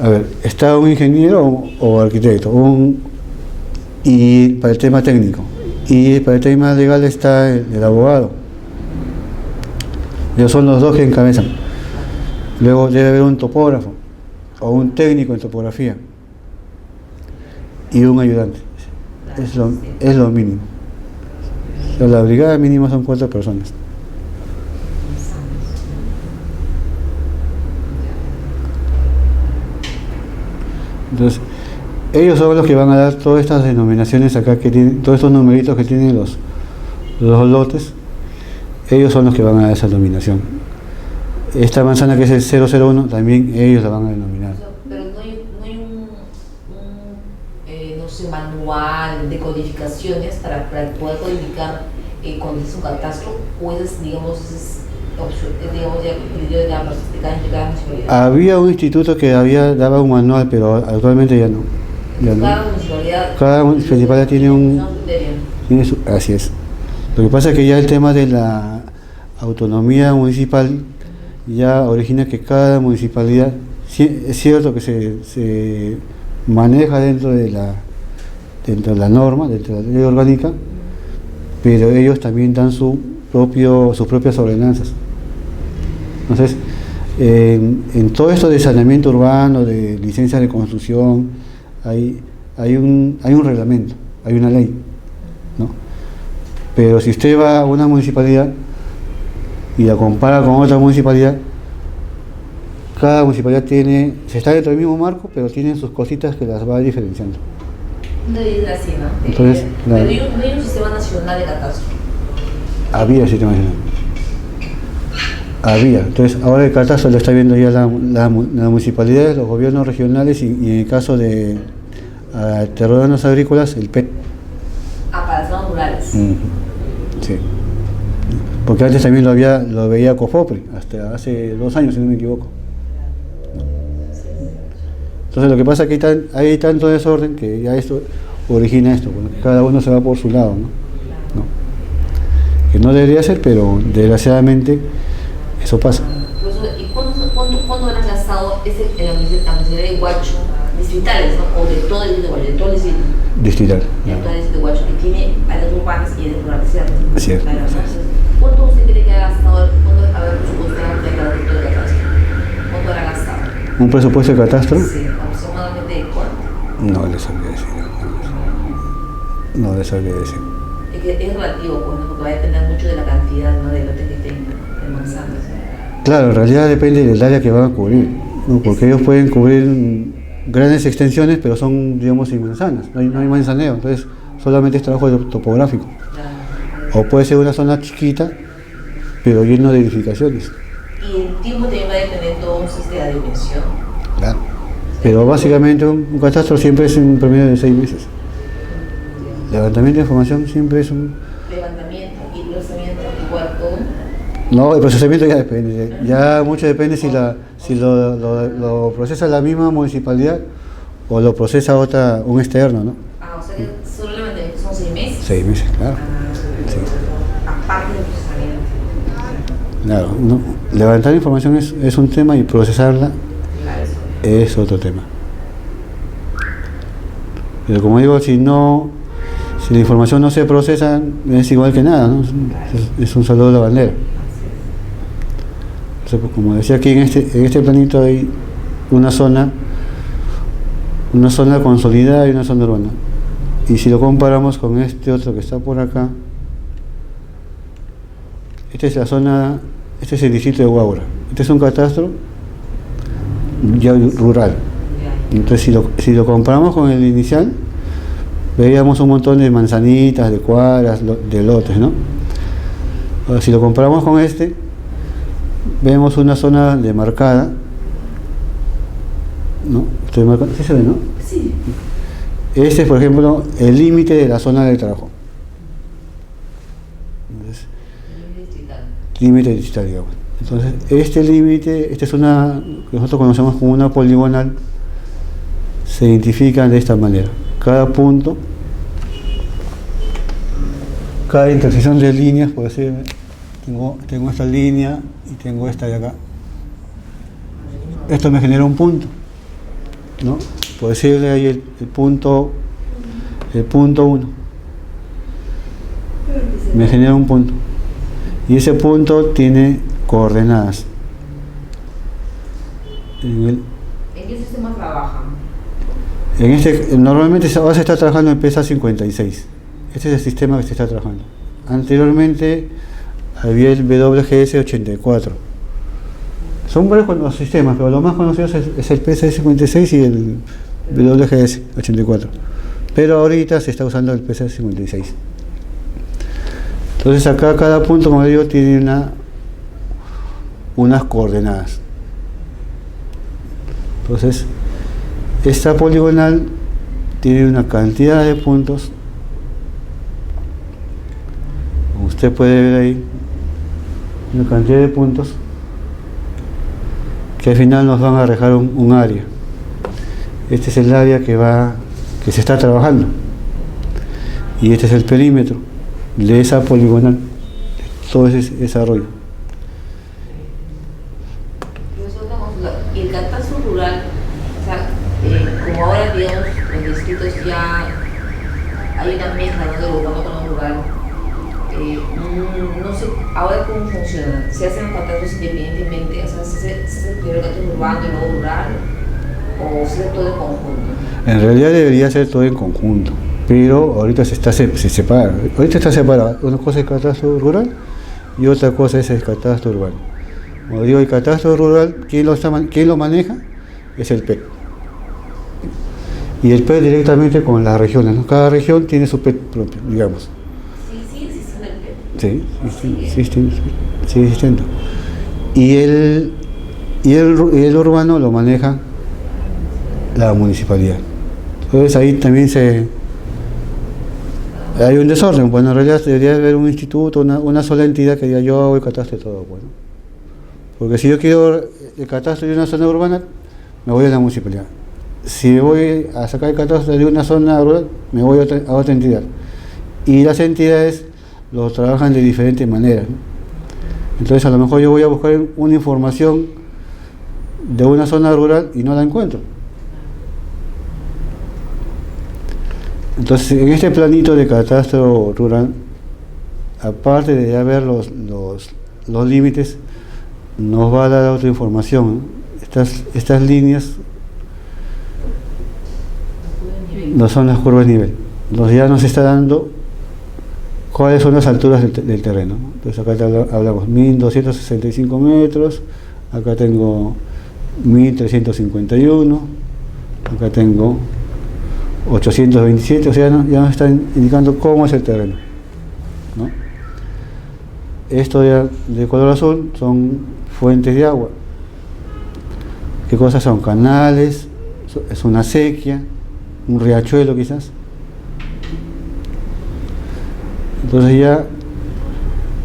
A ver, está un ingeniero o arquitecto, y para el tema técnico, y para el tema legal está el abogado. Ellos son los dos que encabezan. Luego debe haber un topógrafo o un técnico en topografía y un ayudante. Es lo mínimo. O sea, la brigada mínima son 4 personas. Entonces, ellos son los que van a dar todas estas denominaciones acá que tienen, todos estos numeritos que tienen los lotes, ellos son los que van a dar esa denominación. Esta manzana que es el 001, también ellos la van a denominar. Pero no hay no sé, manual de codificaciones para poder codificar cuando es un catastro, o es, digamos, digamos, ya criterio de cada municipalidad. Había un instituto que daba un manual, pero actualmente ya no. Cada municipalidad tiene así es. Lo que pasa es que ya el tema de la autonomía municipal ya origina que cada municipalidad, es cierto que se maneja dentro de la norma, dentro de la ley orgánica, pero ellos también dan sus propias ordenanzas. Entonces, en todo esto de saneamiento urbano, de licencias de construcción, hay un reglamento, hay una ley, ¿no? Pero si usted va a una municipalidad y la compara con otra municipalidad, cada municipalidad se está dentro del mismo marco, pero tiene sus cositas que las va diferenciando. No es así, ¿no? Entonces, pero no hay un sistema nacional de catastro. Había sistema nacional. Había. Entonces, ahora el catastro lo está viendo ya las municipalidades, los gobiernos regionales y en el caso de terrenos agrícolas, el PET. Para zonas rurales. Sí. Porque antes también lo veía COFOPRI, hasta hace 2 años, si no me equivoco. Entonces, lo que pasa es que hay tanto desorden que ya esto origina esto, porque cada uno se va por su lado, ¿no? Que no debería ser, pero desgraciadamente eso pasa. Profesor, ¿y cuándo habrán gastado en la municipalidad de Huacho, distritales, ¿no? O de todo el distrito de Huacho, de todo el distrito? Distrital. De todo el distrito de Huacho, que tiene áreas urbanas y áreas rurales, ¿cierto? Cierto. ¿Cuánto usted cree que ha gastado? ¿Cuánto habrá presupuestado el decreto de catastro? ¿Cuánto habrá gastado? ¿Un presupuesto de catastro? Sí, aproximadamente de cuánto. No le sabría decir. No le sabría decir. Es relativo, pues, ¿no? Porque va a depender mucho de la cantidad, ¿no? De lotes que tengan, de manzanas. Claro, en realidad depende del área que van a cubrir, ¿no? Porque ellos pueden cubrir grandes extensiones, pero son, digamos, sin manzanas, no hay manzaneo, entonces solamente es trabajo topográfico. O puede ser una zona chiquita, pero lleno de edificaciones. Y el tiempo también va a depender entonces de la dimensión. Claro. Pero básicamente un catastro siempre es un promedio de 6 meses. Levantamiento de información siempre es un... Levantamiento y procesamiento igual todo. No, el procesamiento ya depende. Ya mucho depende si lo procesa la misma municipalidad o lo procesa un externo, ¿no? O sea que solo el levantamiento son 6 meses. 6 meses, claro. Sí. Aparte del procesamiento. Claro, no. Levantar información es un tema y procesarla es otro tema. Pero como digo, si la información no se procesa, es igual que nada, ¿no? Es un saludo de la bandera. Entonces, como decía aquí en este planito hay una zona consolidada y una zona urbana. Y si lo comparamos con este otro que está por acá, esta es la zona, este es el distrito de Huaura. Este es un catastro ya rural. Ya. Entonces, si lo comparamos con el inicial, veíamos un montón de manzanitas, de cuadras, de lotes, ¿no? Ahora, si lo comparamos con este, vemos una zona demarcada, ¿no? Estoy marcando, ¿sí se ve, no? Sí. Este es, por ejemplo, el límite de la zona de trabajo. Entonces, límite digital, digamos. Entonces, este límite, esta es una que nosotros conocemos como una poligonal, se identifican de esta manera. Cada punto, cada intersección de líneas, por decir, tengo esta línea y tengo esta de acá. Esto me genera un punto, ¿no? Por decirle ahí el punto 1. Me genera un punto. Y ese punto tiene coordenadas. ¿En qué sistema trabajan? Normalmente ahora se está trabajando en PESA 56. Este es el sistema que se está trabajando. Anteriormente había el WGS 84. Son varios los sistemas, pero los más conocidos es el PESA 56 y el WGS 84. Pero ahorita se está usando el PESA 56. Entonces acá cada punto, como digo, tiene unas coordenadas. Entonces, esta poligonal tiene una cantidad de puntos, como usted puede ver ahí, una cantidad de puntos que al final nos van a dejar un área. Este es el área que se está trabajando, y este es el perímetro de esa poligonal, de todo ese desarrollo. Y el catastro rural, o sea, como ahora, digamos, los distritos ya hay una mezcla, ¿no?, de urbano con lo rural. No sé, ahora cómo funciona. ¿Se hacen catastros independientemente? O sea, ¿se hace primero el catastro urbano y luego rural? ¿O se hace todo en conjunto? En realidad debería ser todo en conjunto, pero ahorita se separa. Ahorita está separado. Una cosa es el catastro rural y otra cosa es el catastro urbano. Como digo, el catastro rural, ¿quién lo maneja? Es el PET. Y el PET directamente con las regiones, ¿no? Cada región tiene su PET propio, digamos. Sí, existe el PET. Sí, sigue existiendo. Y el urbano lo maneja la municipalidad. Entonces ahí también hay un desorden. Bueno, en realidad debería haber un instituto, una sola entidad que diga: yo hago el catastro de todo. Bueno, porque si yo quiero el catastro de una zona urbana, me voy a la municipalidad. Si voy a sacar el catastro de una zona rural, me voy a otra entidad. Y las entidades lo trabajan de diferentes maneras, ¿no? Entonces a lo mejor yo voy a buscar una información de una zona rural y no la encuentro. Entonces, en este planito de catastro rural, aparte de ya ver los límites, nos va a dar otra información, ¿no? Estas líneas no son las curvas de nivel. Entonces ya nos está dando cuáles son las alturas del terreno, ¿no? Entonces acá hablamos 1265 metros, acá tengo 1351, acá tengo 827, o sea, ya nos están indicando cómo es el terreno, ¿no? Esto ya de color azul son fuentes de agua. ¿Qué cosas son? Canales, es una acequia, un riachuelo quizás. Entonces ya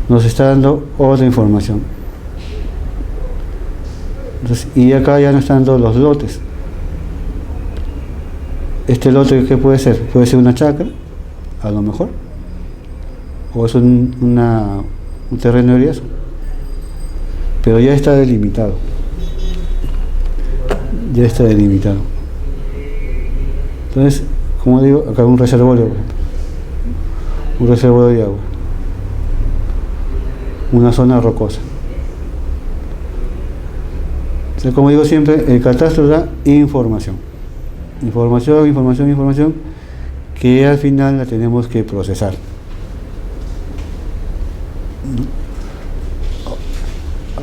nos está dando otra información. Entonces, y acá ya nos están dando los lotes. Este lote, ¿qué puede ser? Puede ser una chacra, a lo mejor, o es un terreno de riesgo, pero ya está delimitado. Ya está delimitado. Entonces, como digo, acá un reservorio, por ejemplo, un reservorio de agua, una zona rocosa. Entonces, como digo siempre, el catastro da información, que al final la tenemos que procesar.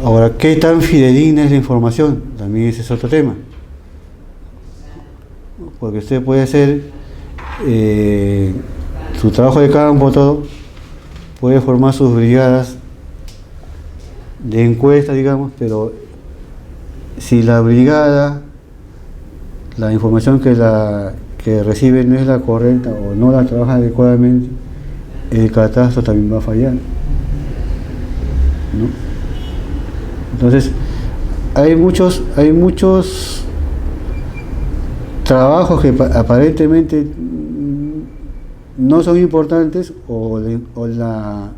Ahora, ¿qué tan fidedigna es la información? también ese es otro tema. Porque usted puede hacer su trabajo de campo, todo, puede formar sus brigadas de encuesta, digamos, pero si la brigada, la información que recibe no es la correcta o no la trabaja adecuadamente, el catastro también va a fallar, ¿no? Entonces, hay muchos trabajos que aparentemente no son importantes o la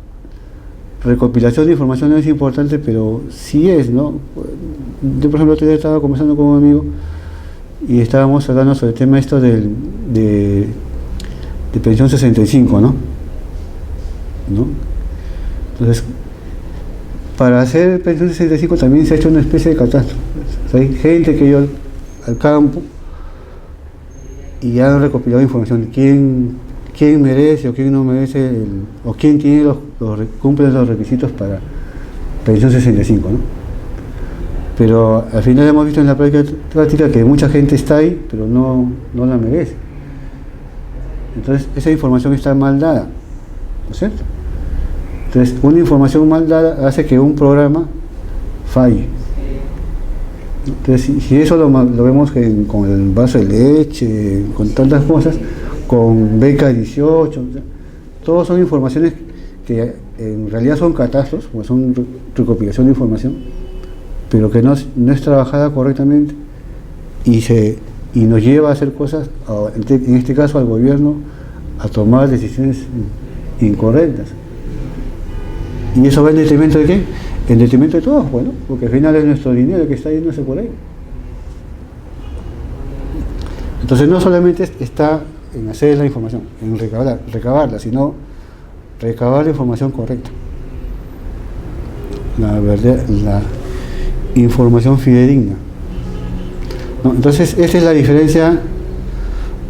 recopilación de información no es importante, pero sí es, ¿no? Yo, por ejemplo, otro día estaba conversando con un amigo y estábamos hablando sobre el tema esto de pensión 65, ¿no? Entonces, para hacer pensión 65 también se ha hecho una especie de catastro. O sea, hay gente que iba al campo y han recopilado información de quién merece o quién no merece, o quién tiene cumple los requisitos para pensión 65, ¿no? Pero al final hemos visto en la práctica que mucha gente está ahí, pero no la merece. Entonces, esa información está mal dada, ¿no es cierto? Entonces, una información mal dada hace que un programa falle. Entonces, si eso lo vemos con el vaso de leche, con tantas cosas, con beca 18, todos son informaciones que en realidad son catastros, o son recopilación de información, pero que no es trabajada correctamente y nos lleva a hacer cosas, en este caso al gobierno, a tomar decisiones incorrectas. ¿Y eso va en detrimento de qué? En detrimento de todos, bueno, porque al final es nuestro dinero que está yéndose por ahí. Entonces no solamente está en hacer la información, en recabarla, sino recabar la información correcta. La verdad, la información fidedigna. ¿No? Entonces esta es la diferencia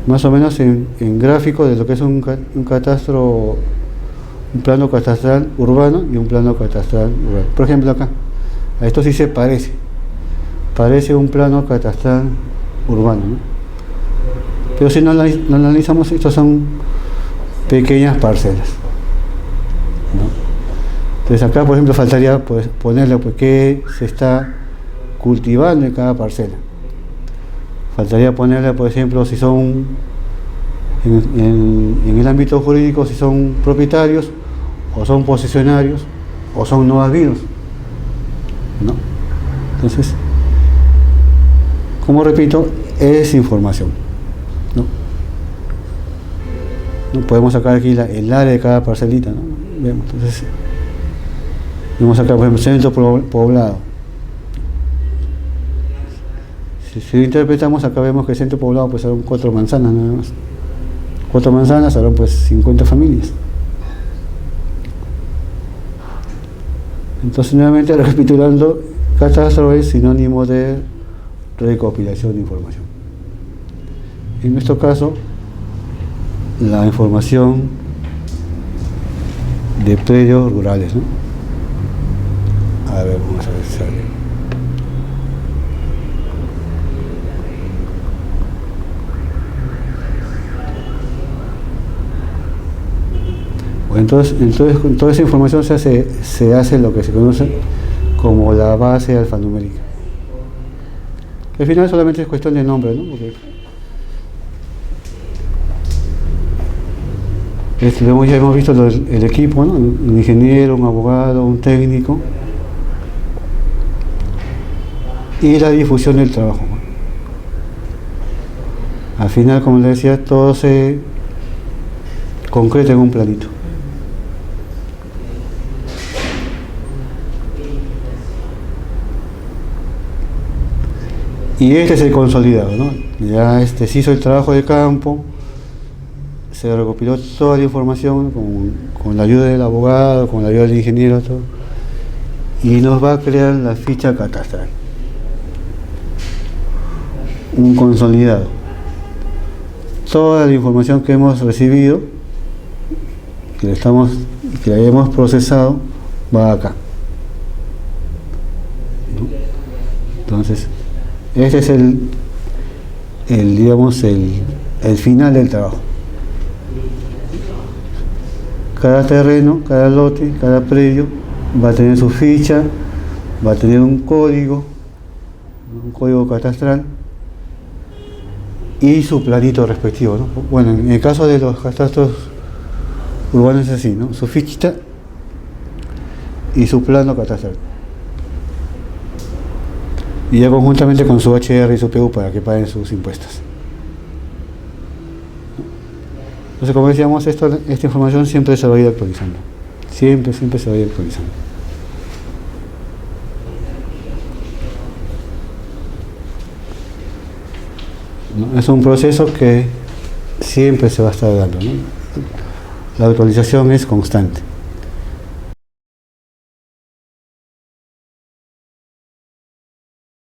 más o menos en gráfico de lo que es un catastro, un plano catastral urbano y un plano catastral rural. Por ejemplo acá, a esto sí se parece un plano catastral urbano, ¿no? Pero si no analizamos, estos son pequeñas parcelas, ¿no? Entonces acá, por ejemplo, faltaría ponerle qué se está cultivando en cada parcela. Faltaría ponerle, por ejemplo, si son en el ámbito jurídico, si son propietarios o son posesionarios o son no habidos, ¿no? Entonces, como repito, es información, ¿no? ¿No? Podemos sacar aquí el área de cada parcelita, ¿no? Vemos, entonces, vemos acá, por ejemplo, centro poblado. Si lo interpretamos, acá vemos que el centro poblado pues son 4 manzanas nada más. 4 manzanas, habrán pues 50 familias. Entonces, nuevamente recapitulando, catastro es sinónimo de recopilación de información. En nuestro caso, la información de predios rurales, ¿no? A ver, vamos a ver si sale. Entonces con toda esa información se hace lo que se conoce como la base alfanumérica. Al final solamente es cuestión de nombre, ¿no? Porque ya hemos visto el equipo, ¿no? Un ingeniero, un abogado, un técnico y la difusión del trabajo. Al final, como les decía, todo se concreta en un planito. Y este es el consolidado, ¿no? Ya se hizo el trabajo de campo, se recopiló toda la información con la ayuda del abogado, con la ayuda del ingeniero, todo, y nos va a crear la ficha catastral. Un consolidado. Toda la información que hemos recibido, que la hemos procesado, va acá. ¿No? Entonces, Este es digamos, el final del trabajo. Cada terreno, cada lote, cada predio va a tener su ficha, va a tener un código catastral y su planito respectivo, ¿no? Bueno, en el caso de los catastros urbanos es así, ¿no? Su fichita y su plano catastral. Y ya conjuntamente con su HR y su PU para que paguen sus impuestos. Entonces, como decíamos, esta información siempre se va a ir actualizando. Siempre se va a ir actualizando. ¿No? Es un proceso que siempre se va a estar dando, ¿no? La actualización es constante.